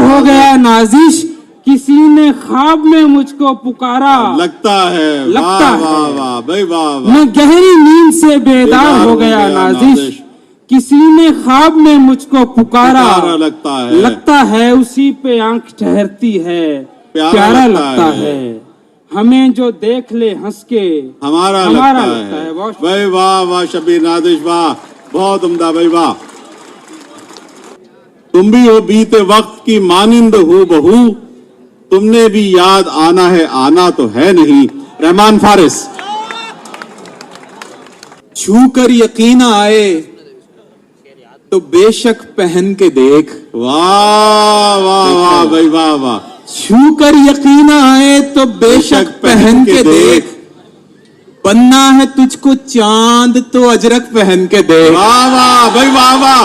हो गया नाजिश। किसी ने ख्वाब में मुझको पुकारा, लगता है। लगता वाह वाह है। वाह भाई वाह वाह। मैं गहरी नींद से बेदार हो गया नाजिश। किसी ने ख्वाब में मुझको पुकारा, लगता है उसी पे आंख ठहरती है, प्यारा लगता है। हमें जो देख ले हंस के हमारा लगता है। भाई वाह वाह शबीर नादिश वाह, बहुत उम्दा भाई वाह। तुम भी हो बीते वक्त की मानिंद हो बहू, तुमने भी याद आना है, आना तो है नहीं। रहमान फारिस। छू कर यकीन आए तो बेशक पहन के देख। वाह वाह वाह भाई वाह वाह। छू कर यकीन आए तो बेशक पहन के देख। बनना है तुझको चांद तो अजरक पहन के देख। वाह वाह भाई वाह वाह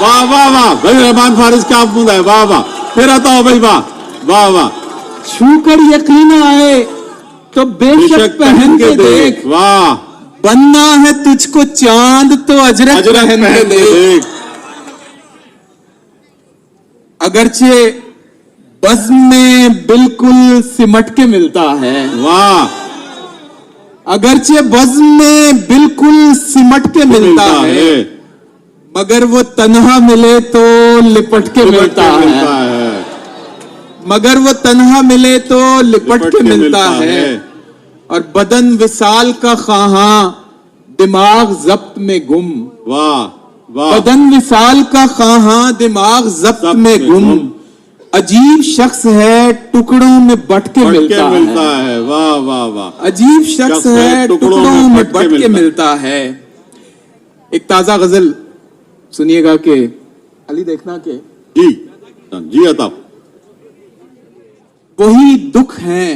वाह वाह वाह भाई रहमान फारिस क्या बूंदा है। वाह वाह फिर आता हो भाई वाह वाह वाह। छू कर यकीन आए तो बेशक पहन के देख। वाह। बनना है तुझको चांद तो अजरक पहन के देख। अगरचे बज़्म में बिल्कुल सिमट के मिलता है। वाह। अगरचे बज़्म में बिल्कुल सिमट के मिलता है, मगर वो तन्हा मिले तो लिपट के मिलता है। मगर वो तन्हा मिले तो लिपट के मिलता है। और बदन विसाल का ख्वाहा दिमाग जब्त में गुम। वाह वाह। बदन विसाल का ख्वाहा दिमाग जब्त में गुम। अजीब शख्स है टुकड़ों में बट के मिलता है। वाह वाह वाह। अजीब शख्स है टुकड़ों में बट के मिलता है। एक ताजा गजल सुनिएगा के अली देखना के जी जी अता। वही दुख है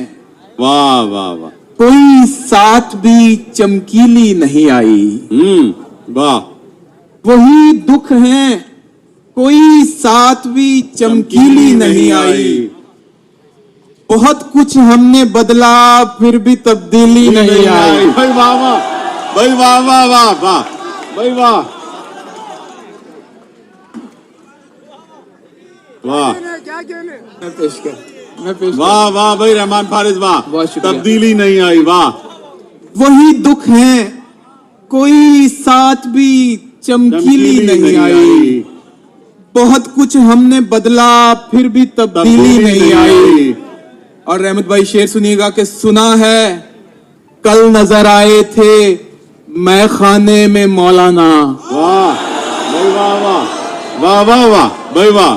वाह वाह वाह। कोई साथ भी चमकीली नहीं आई। वाह। वही दुख है कोई साथ भी चमकीली नहीं आई। बहुत कुछ हमने बदला फिर भी तब्दीली नहीं आई। भाई वाह वाह, भाई वाह वाह वाह वाह, भाई वाह वाह, मैं पेश कर वाह वाह भाई रहमान फारिस वाह, बहुत शुक्रिया। तब्दीली नहीं आई वाह। वही दुख है कोई साथ भी चमकीली नहीं आई। बहुत कुछ हमने बदला फिर भी तब्दीली नहीं आई। और रहमत भाई शेर सुनिएगा कि सुना है कल नजर आए थे मैं खाने में मौलाना। वाह भाई वाह वाह, वाह वाह वाह भाई वाह।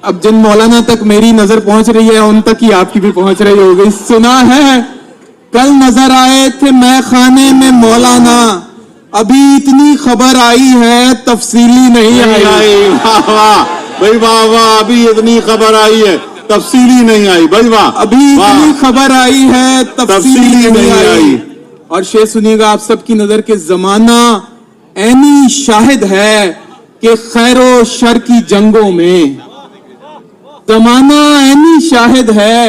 अब जिन मौलाना तक मेरी नजर पहुंच रही है उन तक ही आपकी भी पहुंच रही होगी। सुना है कल नजर आए थे मैं खाने में मौलाना, अभी इतनी खबर आई है तफसीली नहीं आई। वाह वाह भाई वाह वाह, अभी इतनी खबर आई है तफसीली नहीं आई भाई वाह, अभी इतनी खबर आई है तफसीली नहीं आई। और शेर सुनिएगा आप सबकी नजर के जमाना ऐनी शाहिद है कि खैरो शर की जंगों में, जमाना ऐनी शाहिद है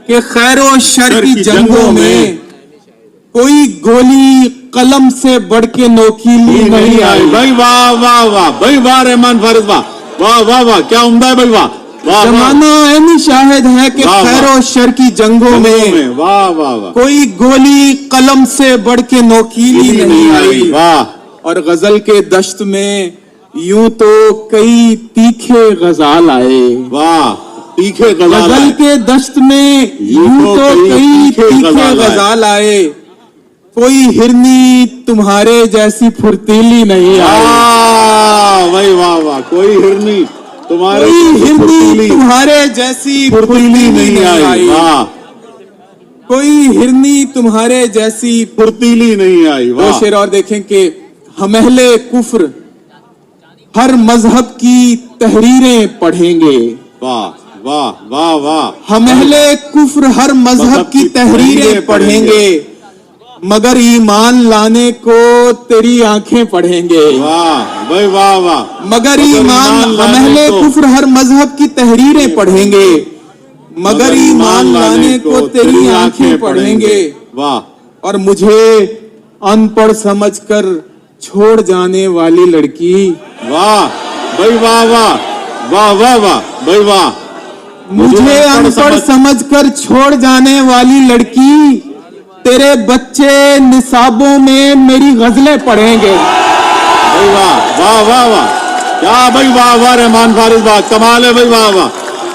कि खैरो शर की जंगों में कोई गोली कलम से बढ़ के नोकीली नहीं आई। भाई वाह वाह वाह भाई वाह रहमान फारिस वाह, वाह वाह वाह क्या उम्दा है भाई वाह, वाह जमाना ऐनी शाहिद है कि वाह, वाह। खैरो शर की जंगों में वाह वाह वाह कोई गोली कलम से बढ़ के नोकीली नहीं आई। वाह। और गजल के दश्त में यूं तो कई तीखे गजाल आए। वाह तीखे गजल के दश्त में यूं तो कई तीखे गजाल आए, कोई हिरनी तुम्हारे जैसी फुर्तीली नहीं आई। भाई वाह वाह, कोई हिरनी तुम्हारे कोई हिरनी तुम्हारे जैसी फुर्तीली नहीं आई। वाह कोई हिरनी तुम्हारे जैसी फुर्तीली नहीं आई। दो वाह शेर और देखें कि हमहले कुफ्र हर मजहब की तहरीरें पढ़ेंगे। वाह वाह वाह वाह, हमहले कुफ्र हर मजहब की तहरीरें पढ़ेंगे, मगर ईमान लाने को तेरी आंखें पढ़ेंगे। वाह भाई वाह वाह, मगर ईमान हमहले कुफ्र हर मजहब की तहरीरें पढ़ेंगे, मगर ईमान लाने को तेरी आंखें पढ़ेंगे। वाह। और मुझे अनपढ़ समझकर छोड़ जाने वाली लड़की। वाह भाई वाह वाह, वाह वाह वाह भाई वाह। मुझे अनपढ़ समझकर छोड़ जाने वाली लड़की, तेरे बच्चे निसाबों में मेरी गजलें पढ़ेंगे। भाई वाह वाह वाह वाह, क्या भाई वाह वाह रहमान फारिस वाह, कमाल है भाई वाह वाह,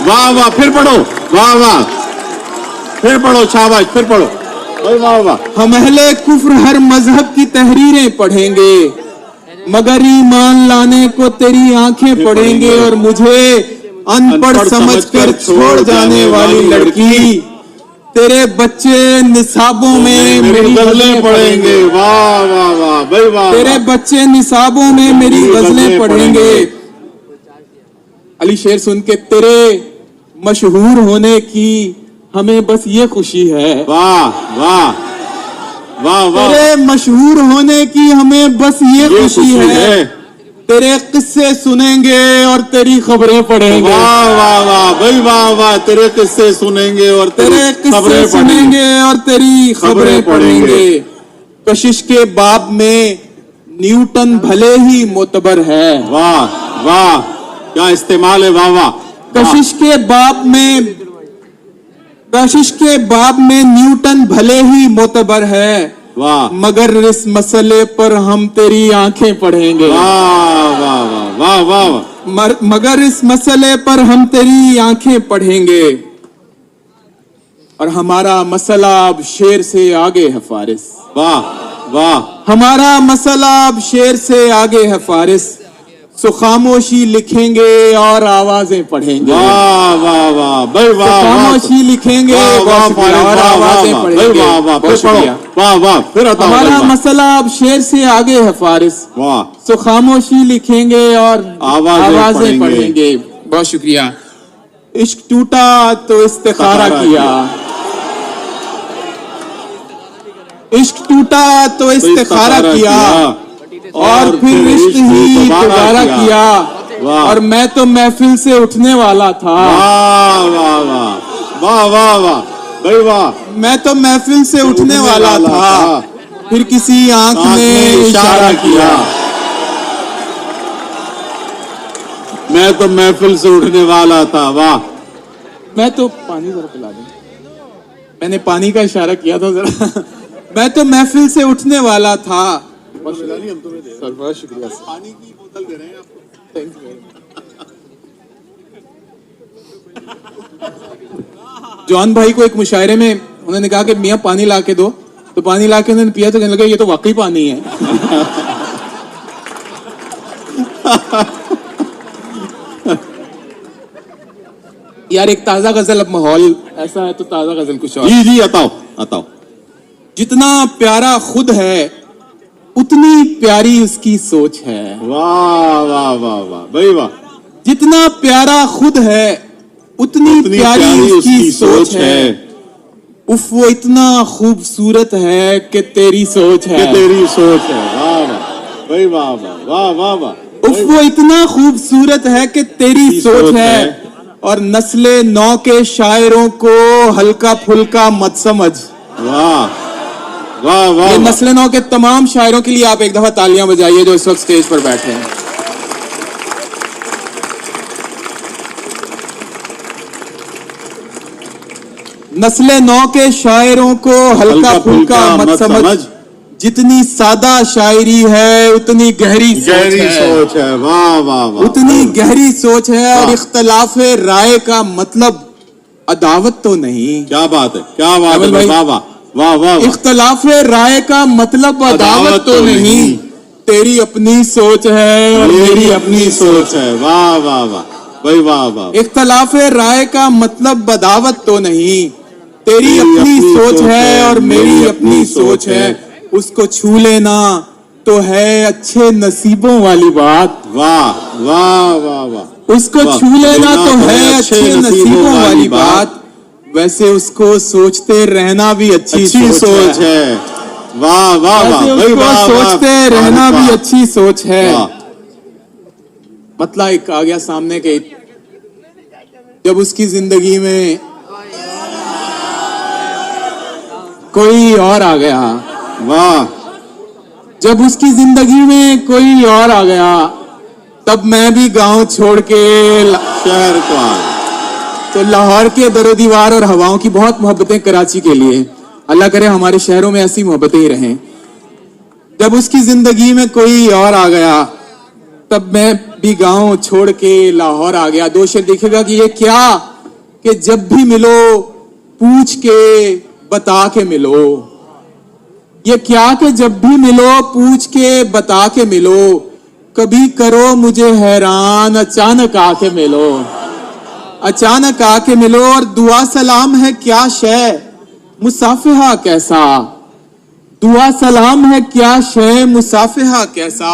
वाह वाह फिर पढ़ो, वाह वाह फिर पढ़ो, शाबाश फिर पढ़ो भाई वाह वाह। हम अहले कुफ्र हर मजहब की तहरीरें पढ़ेंगे, मगर ईमान लाने को तेरी आंखें पढ़ेंगे। और मुझे अनपढ़ समझकर छोड़ जाने वाली लड़की, तेरे बच्चे निसाबों में मेरी गजलें पढ़ेंगे। वाह वाह वाह भाई वाह, तेरे बच्चे निसाबों में मेरी गजलें पढ़ेंगे। अली शेर सुन के तेरे मशहूर होने की हमें बस ये खुशी है। वाह वाह वाह वाह, तेरे मशहूर होने की हमें बस ये खुशी है। तेरे किस्से सुनेंगे और तेरी खबरें पढ़ेंगे। वाह वाह वाह भाई वाह वाह, तेरे किस्से सुनेंगे और तेरे किस्से सुनेंगे और तेरी खबरें पढ़ेंगे। कशिश के बाब में न्यूटन भले ही मोतबर है। वाह वाह क्या इस्तेमाल है, वाह वाह। कशिश के बाब में न्यूटन भले ही मोतबर है, वाह मगर इस मसले पर हम तेरी आंखें पढ़ेंगे। वाह वाह वाह वाह वाह, मगर इस मसले पर हम तेरी आंखें पढ़ेंगे। और हमारा मसला अब शेर से आगे है फारिस। वाह वाह, हमारा मसला अब शेर से आगे है फारिस। सो खामोशी लिखेंगे और आवाजें पढ़ेंगे। वाह वाह वाह भाई वाह, खामोशी लिखेंगे और आवाजें पढ़ेंगे। वाह वाह फिर हमारा मसला अब शेर से आगे है फारिस। वाह, सो खामोशी लिखेंगे और आवाजें पढ़ेंगे। बहुत शुक्रिया। इश्क टूटा तो इस्तिखारा किया, इश्क टूटा तो इस्तिखारा किया, और फिर इश्क ही दोबारा किया। और मैं तो महफिल से उठने वाला था। वाह वाह वाह वाह वाह वाह भाई वाह। मैं तो महफिल से उठने वाला था, फिर किसी आंख ने इशारा किया। मैं तो महफिल से उठने वाला था, वाह। मैं तो पानी जरा पिला दे, मैंने पानी का इशारा किया था जरा। मैं तो महफिल से उठने वाला था। सर बहुत शुक्रिया सर। पानी की बोतल दे रहे हैं आपको। Thank you very much। John भाई को एक मुशायरे में उन्होंने कहा कि मियाँ पानी ला के दो, तो पानी ला के उन्होंने पिया तो कहने लगा ये तो वाकई पानी है। यार एक ताजा गजल, अब माहौल ऐसा है तो ताजा गजल कुछ और। जी जी अताओ अताओ। जितना प्यारा खुद है उतनी प्यारी उसकी सोच है। वाह वाह वाह वाह भाई वाह। जितना प्यारा खुद है उतनी प्यारी उसकी सोच है। उफ वो इतना खूबसूरत है कि तेरी सोच है। तेरी सोच है, वाह वाह भाई वाह वाह वाह वाह वाह। उफ वो इतना खूबसूरत है कि तेरी सोच है। और नस्ले नौ के शायरों को हल्का फुल्का मत समझ। वाह वाह वाह। ये नस्ले नौ के तमाम शायरों के लिए आप एक दफा तालियां बजाइए जो इस वक्त स्टेज पर बैठे हैं। नस्ले नौ के शायरों को हल्का फुल्का मत समझ। जितनी सादा शायरी है उतनी गहरी सोच है। वाह वाह वाह। उतनी गहरी सोच है। और इख्तलाफे राय का मतलब अदावत तो नहीं। क्या बात है, क्या बात है, वाह वाह वाह वाह। इख्तलाफे राय का मतलब अदावत तो नहीं। तेरी अपनी सोच है और मेरी अपनी सोच है। वाह वाह वाह भाई वाह वाह। इख्तलाफे राय का मतलब बदावत तो नहीं। तेरी अपनी सोच है और मेरी अपनी सोच है। उसको छू लेना तो है अच्छे नसीबों वाली बात। वाह वाह वाह वाह। उसको छू लेना तो है अच्छे नसीबों वाली बात। वैसे उसको सोचते रहना भी अच्छी सोच है। वाह वाह वाह। उसको सोचते रहना भी अच्छी सोच है। मतलब एक आ गया सामने के, जब उसकी जिंदगी में कोई और आ गया। वाह। जब उसकी जिंदगी में कोई और आ गया तब मैं भी गांव छोड़ के शहर को आ। तो लाहौर के दरो दीवार और हवाओं की बहुत मोहब्बतें कराची के लिए। अल्लाह करे हमारे शहरों में ऐसी मोहब्बतें ही रहें। जब उसकी जिंदगी में कोई और आ गया तब मैं भी गांव छोड़ के लाहौर आ गया। दो शेर दिखेगा कि ये क्या कि जब भी मिलो पूछ के बता के मिलो। ये क्या कि जब भी मिलो पूछ के बता के मिलो। कभी करो मुझे हैरान अचानक आके मिलो। अचानक आके मिलो। और दुआ सलाम है क्या शय मुसाफिहा कैसा। दुआ सलाम है क्या शय मुसाफिहा कैसा।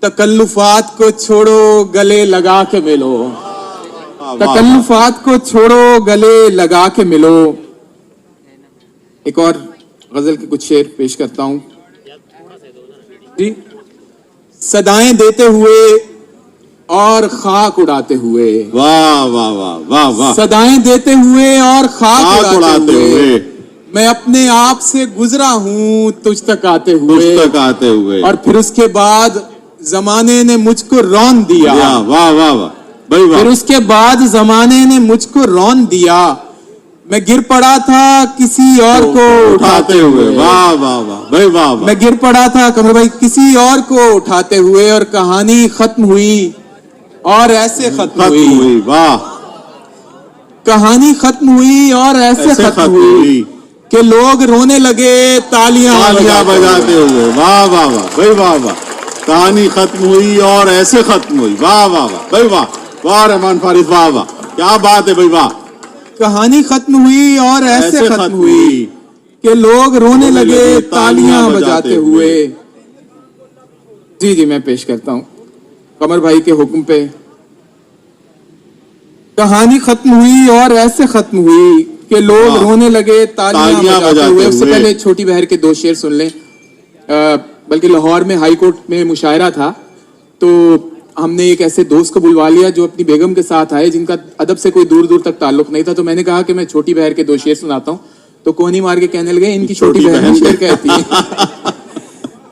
तकल्लुफात को छोड़ो गले लगा के मिलो। तकल्लुफात को छोड़ो गले लगा के मिलो। एक और गजल के कुछ शेर पेश करता हूं जी। सदाएं देते हुए और खाक उड़ाते हुए। वाह वाह वाह वाह वाह। सदाएं देते हुए और खाक उड़ाते हुए। मैं अपने आप से गुजरा हूं तुझ तक आते हुए। और फिर उसके बाद जमाने ने मुझको रौन दिया। वाह वाह वाह भाई वाह। फिर उसके बाद जमाने ने मुझको रौन दिया। मैं गिर पड़ा था किसी और को उठाते हुए। वाह वाह वाह भाई वाह। मैं गिर पड़ा था कमर भाई किसी और को उठाते हुए। और कहानी खत्म हुई और ऐसे खत्म हुई। वाह। कहानी खत्म हुई और ऐसे खत्म हुई कि लोग रोने लगे तालियां बजाते हुए। वाह वाह वाह भाई वाह वाह। कहानी खत्म हुई और ऐसे खत्म हुई। वाह वाह वाह भाई वाह। वाह रहमान फारिस वाह वाह। क्या बात है भाई वाह। कहानी खत्म हुई और ऐसे खत्म हुई कि लोग रोने लगे तालियां बजाते हुए। जी जी मैं पेश करता हूं कमर भाई के हुक्म पे। कहानी खत्म हुई और ऐसे खत्म हुई कि लोग रोने लगे तालियां बजाते हुए। उससे पहले छोटी बहर के दो शेर सुन लें। बल्कि लाहौर में हाई कोर्ट में मुशायरा था तो हमने एक ऐसे दोस्त को बुलवा लिया जो अपनी बेगम के साथ आए, जिनका अदब से कोई दूर दूर तक ताल्लुक नहीं था। तो मैंने कहा कि मैं छोटी बहर के 2 शेर सुनाता हूँ। तो कोहनी मार के कहने लगे इनकी छोटी बहन शेर कहती है।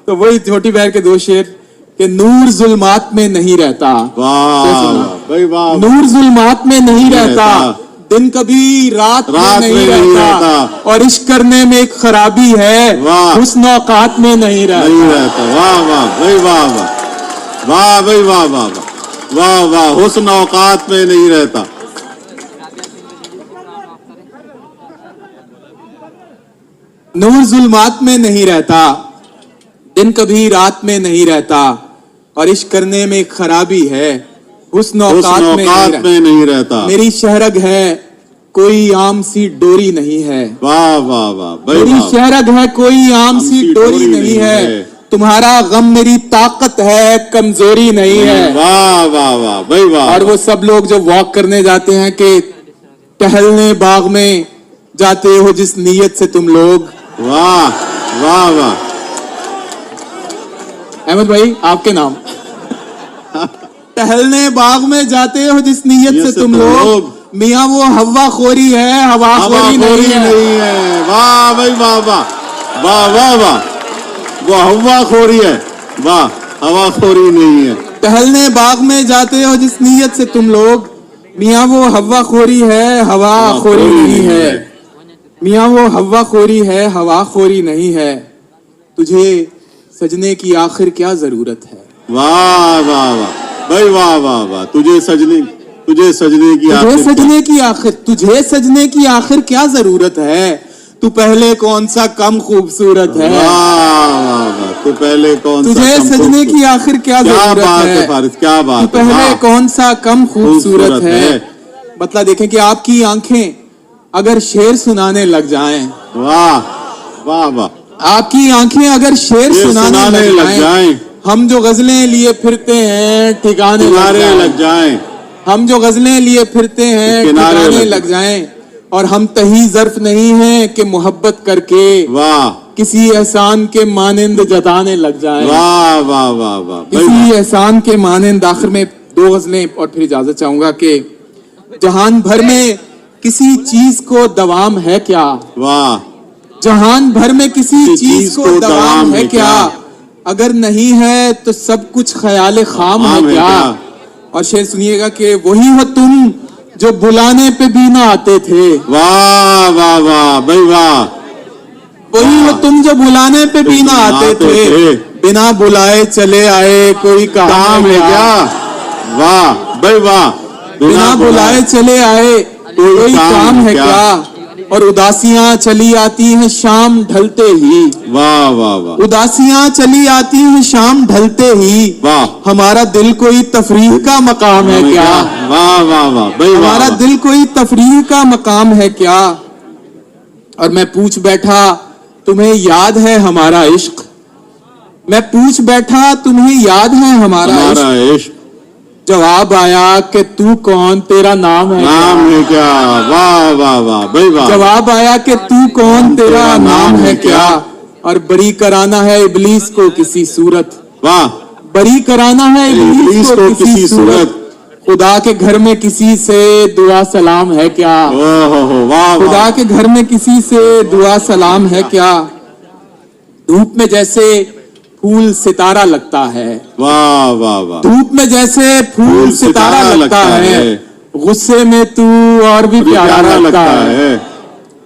तो वही छोटी बहर के 2 शेर कि नूर जुल्मात में नहीं रहता। भाई वाह, नूर जुल्मात में नहीं रहता, दिन कभी रात में नहीं रहता, और इश्क करने में एक खराबी है, हुस्न औकात में नहीं रहता। वाह वाह भाई वाह वाह वाह भाई वाह वाह वाह वाह, हुस्न औकात में नहीं रहता। नूर जुल्मात में नहीं रहता, दिन कभी रात में नहीं रहता, और इश्क करने में एक खराबी है, हुस्न औकात में नहीं रहता। मेरी शहरग है कोई आम सी डोरी नहीं है। वाह वाह वाह, मेरी शहरग है कोई आम सी डोरी नहीं है, तुम्हारा गम मेरी ताकत है, कमजोरी नहीं है। वाह वाह वाह भाई वाह। और वो सब लोग जो वॉक करने जाते हैं कि टहलने बाग में जाते हो जिस नीयत से तुम लोग। वाह वाह वाह। अहमद भाई आपके नाम। टहलने बाग में जाते हो जिस नीयत से तुम लोग, मियाँ वो हवा खोरी है, हवा खोरी नहीं है। वाह भाई वाह वाह वाह वाह वाह, वो हवा खोरी है, वाह हवा खोरी नहीं है। टहलने बाग में जाते हो जिस नीयत से तुम लोग, मियाँ वो हवा खोरी है, हवा खोरी नहीं है। मियाँ वो हवा खोरी है, हवा खोरी नहीं है, तुझे सजने की आखिर क्या जरूरत है। वाह वाह वाह भाई वाह वाह वाह, तुझे सजने की आखिर क्या जरूरत है, तू पहले कौन सा कम खूबसूरत है। वाह वाह वाह, तू पहले कौन सा, तुझे सजने की आखिर क्या जरूरत है, फारिस क्या बात, तू पहले कौन सा कम खूबसूरत है। मतलब देखें कि आपकी आंखें अगर शेर सुनाने लग जाएं, वाह वाह वाह, आपकी आंखें अगर शेर सुनाने लग जाएं, हम जो गजलें लिए फिरते हैं ठिकाने लग जाएं, हम जो गजलें लिए फिरते हैं ठिकाने लग जाएं, और हम तही ज़र्फ नहीं हैं कि मोहब्बत करके वाह किसी एहसान के मानिंद जताने लग जाएं। वाह वाह वाह वाह, किसी एहसान के मानिंद। आखिर में 2 गजलें और फिर इजाजत चाहूंगा कि जहान भर में किसी चीज को दवाम है क्या। वाह, जहान भर में किसी चीज को दवाम है क्या, अगर नहीं है तो सब कुछ ख्याल खाम है क्या। और शेर सुनिएगा कि वही हो तुम जो बुलाने पे भी ना आते थे। वाह वाह वाह भाई वाह, वही हो तुम जो बुलाने पे भी ना आते थे, बिना बुलाए चले आए कोई काम है क्या। वाह भाई वाह, बिना बुलाए चले आए कोई काम है क्या। और उदासियां चली आती हैं शाम ढलते ही। वाह वाह वाह, उदासियां चली आती हैं शाम ढलते ही। वाह, हमारा दिल कोई तफरीह का मकाम है क्या। वाह वाह वाह भाई, हमारा दिल कोई तफरीह का मकाम है क्या। और मैं पूछ बैठा तुम्हें याद है हमारा इश्क, मैं पूछ बैठा तुम्हें याद है हमारा इश्क। जवाब आया कि तू कौन, तेरा नाम है क्या। वाह वाह वाह भाई वाह, जवाब आया कि तू कौन, तेरा नाम है क्या। और बरी कराना है इब्लीस को किसी सूरत। वाह, बरी कराना है इब्लीस को किसी सूरत। खुदा के घर में किसी से दुआ सलाम है क्या। वाह, खुदा के घर में किसी से दुआ सलाम है क्या। धूप में जैसे फूल सितारा लगता है। वाह वाह वाह, धूप में जैसे फूल सितारा लगता है, गुस्से में तू और भी प्यारा लगता है।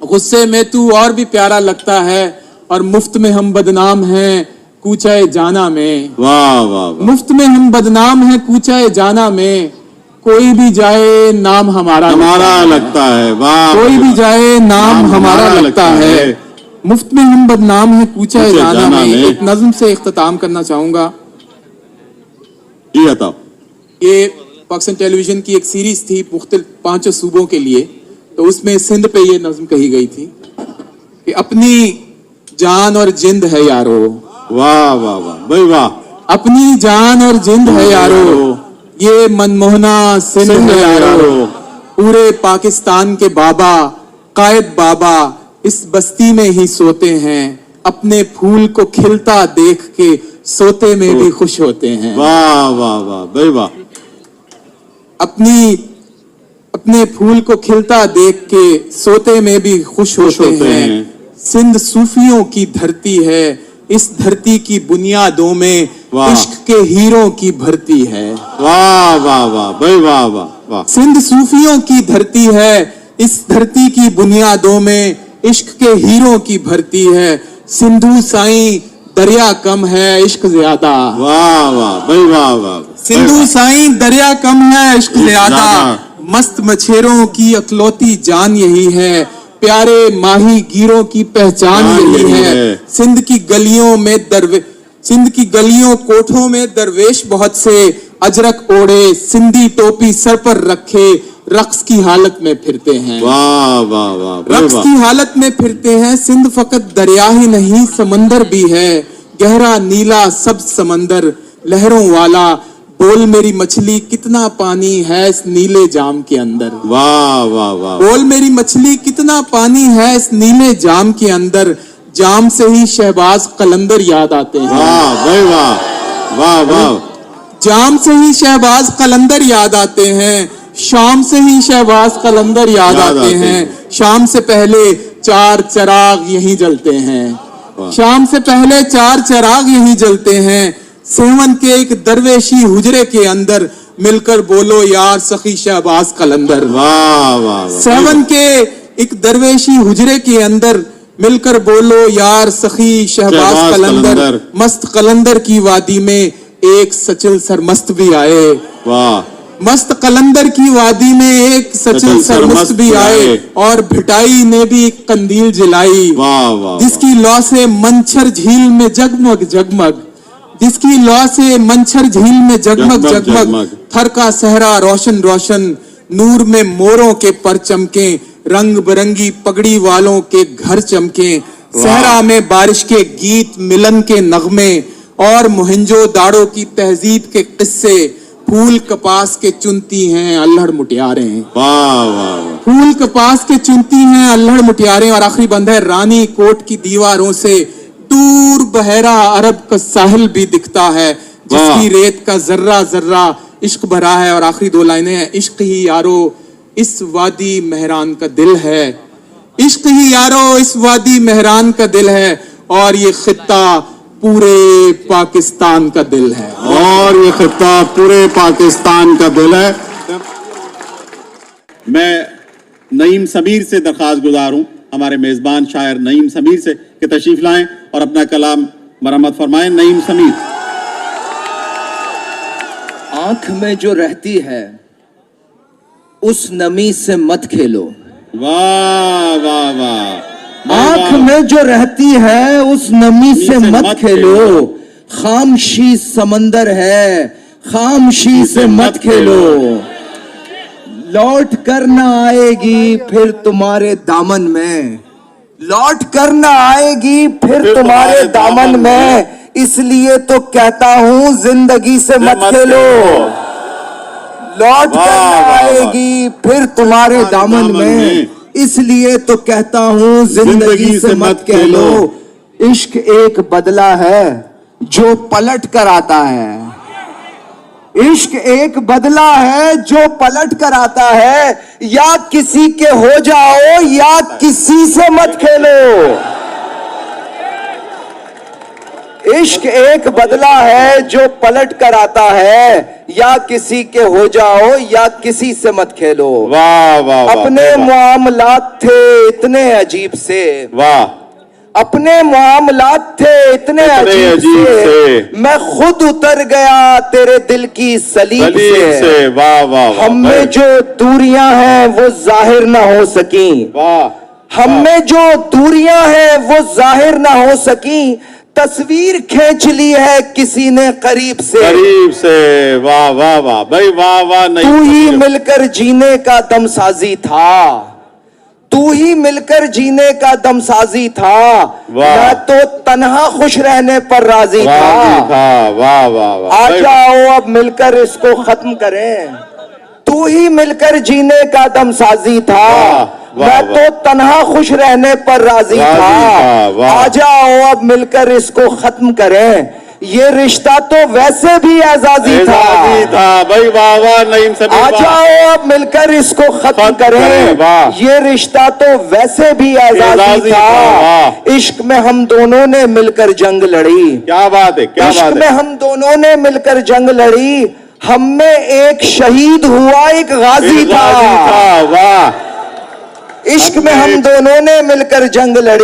गुस्से में तू और भी प्यारा लगता है। और मुफ्त में हम बदनाम हैं कूचाए जाना में। वाह वाह, मुफ्त में हम बदनाम हैं कूचाए जाना में। कोई भी जाए नाम हमारा लगता है। वाह, कोई भी जाए नाम हमारा लगता है। मुफ्त में हम बदनाम हैं कूचाए जाना में। एक नज्म से इख्तिताम करना चाहूंगा। ये पाकिस्तान टेलीविजन की एक सीरीज थी मुख्तलिफ 5 सूबों के लिए, तो उसमें सिंध पे ये नज्म कही गई थी कि अपनी जान और जिंद है यारो। वाह वाह वाह भाई वाह, अपनी जान और जिंद है यारो, ये मनमोहना सिंध है यारो। पूरे पाकिस्तान के बाबा कायद बाबा इस बस्ती में ही सोते हैं, अपने फूल को खिलता देख के सोते में भी खुश होते हैं। वाह वाह वाह भाई वाह। अपने फूल को खिलता देख के सोते में भी खुश होते हैं। सिंध सूफियों की धरती है, इस धरती की बुनियादों में इश्क के हीरों की भरती है। वाह वाह वाह भाई वाह वाह वाह। सिंध सूफियों की धरती है, इस धरती की बुनियादों में इश्क के हीरों की भरती है। सिंधु साईं दरिया कम है इश्क ज्यादा। वाह वाह भाई वाह वाह। सिंधु साईं दरिया कम है इश्क ज्यादा। मस्त मछेरों की अकलौती जान यही है, प्यारे माही गिरों की पहचान यही है। सिंध की गलियों कोठों में दरवेश बहुत से अजरक ओढ़े सिंधी टोपी सर पर रखे रक्स की हालत में फिरते हैं। वाह वाह वाह। रक्स की हालत में फिरते हैं। सिंध फकत दरिया ही नहीं समंदर भी है, गहरा नीला सब समंदर लहरों वाला। बोल मेरी मछली कितना पानी है इस नीले जाम के अंदर। वाह वाह वाह। बोल मेरी मछली कितना पानी है इस नीले जाम के अंदर। जाम से ही शहबाज कलंदर याद आते हैं। वाह भाई वाह वाह वाह। जाम से ही शहबाज कलंदर याद आते हैं, शाम से ही शहबाज कलंदर याद आते हैं। शाम से पहले 4 चिराग यहीं जलते हैं। शाम से पहले 4 चिराग यहीं जलते हैं। सेवन के एक दरवेशी हुजरे के अंदर मिलकर बोलो यार सखी शहबाज कलंदर। वाह वाह। सेवन के एक दरवेशी हुजरे के अंदर मिलकर बोलो यार सखी शहबाज कलंदर। मस्त कलंदर की वादी में एक सचिल सरमस्त भी आए। वाह। मस्त कलंदर की वादी में एक सचिल सरमस्त भी आए और भिटाई ने भी एक कंदील जलाई। वाह वाह। जिसकी लौ से मंछर झील में जगमग जगमग, जिसकी लौ से मंछर झील में जगमग जगमग। थर का सहरा रोशन रोशन, नूर में मोरों के पर चमके, रंग बिरंगी पगड़ी वालों के घर चमके। सहरा में बारिश के गीत, मिलन के नगमे और मोहंजो दाड़ो की तहजीब के किस्से। फूल कपास के चुनती हैं अल्हड़ मुटियारें। वाह वाह। फूल कपास के चुनती हैं अल्हड़ मुटियारें। और आखिरी बंद है, रानी कोट की दीवारों से दूर बहरा अरब का साहिल भी दिखता है, जिसकी रेत का जर्रा जर्रा इश्क भरा है। और आखिरी 2 लाइनें हैं, इश्क ही यारो इस वादी मेहरान का दिल है। इश्क ही यारो इस वादी मेहरान का दिल है। और ये खित्ता पूरे पाकिस्तान का दिल है। और ये खित्ता पूरे पाकिस्तान का दिल है। मैं नईम समीर से दरखास्त गुजार हूं, हमारे मेजबान शायर नईम समीर से कि तशरीफ लाएं और अपना कलाम मरम्मत फरमाएं। नईम समीर। आंख में जो रहती है उस नमी से मत खेलो। वाह वाह वाह। आंख में जो रहती है उस नमी से मत खेलो। खामशी समंदर है, खामशी से मत खेलो। लौट कर न आएगी फिर तुम्हारे दामन में, लौट कर न आएगी फिर तुम्हारे दामन में। इसलिए तो कहता हूं जिंदगी से मत खेलो। लौट कर न आएगी फिर तुम्हारे दामन में, इसलिए तो कहता हूं जिंदगी से मत खेलो। इश्क एक बदला है जो पलट कर आता है। इश्क एक बदला है जो पलट कर आता है। या किसी के हो जाओ या किसी से मत खेलो। इश्क एक बदला है जो पलट कर आता है। या किसी के हो जाओ या किसी से मत खेलो। वाह वाह। अपने मामलात थे इतने अजीब से, वाह। अपने मामलात थे इतने अजीब से, मैं खुद उतर गया तेरे दिल की सलीब से। वाह वाह। हम में जो दूरियां हैं वो जाहिर ना हो सकी। वाह। हम में जो दूरियां हैं वो जाहिर ना हो सकी। तस्वीर खींच ली है किसी ने करीब से, करीब से। वाह वाह वाह भाई वाह वाह। नहीं तू ही मिलकर जीने का दमसाजी था, तू ही मिलकर जीने का दमसाजी था। मैं तो तन्हा खुश रहने पर राजी था। वाह वाह वाह। आ जाओ अब मिलकर इसको खत्म करें, तू ही मिलकर जीने का दम साजी था, वाह, मैं तो तन्हा खुश रहने पर राजी था। वाह। आ जाओ अब मिलकर इसको खत्म करें, ये रिश्ता तो वैसे भी एजाजी था। भाई वाह वाह नईम समीर आ जाओ अब मिलकर इसको खत्म करें, वाह। ये रिश्ता तो वैसे भी एजाजी था। इश्क में हम दोनों ने मिलकर जंग लड़ी, क्या बात है, क्या इश्क बात में है। हम दोनों ने मिलकर जंग लड़ी, हम में एक शहीद हुआ एक गाजी था। वाह, इश्क में हम दोनों ने मिलकर जंग लड़ी।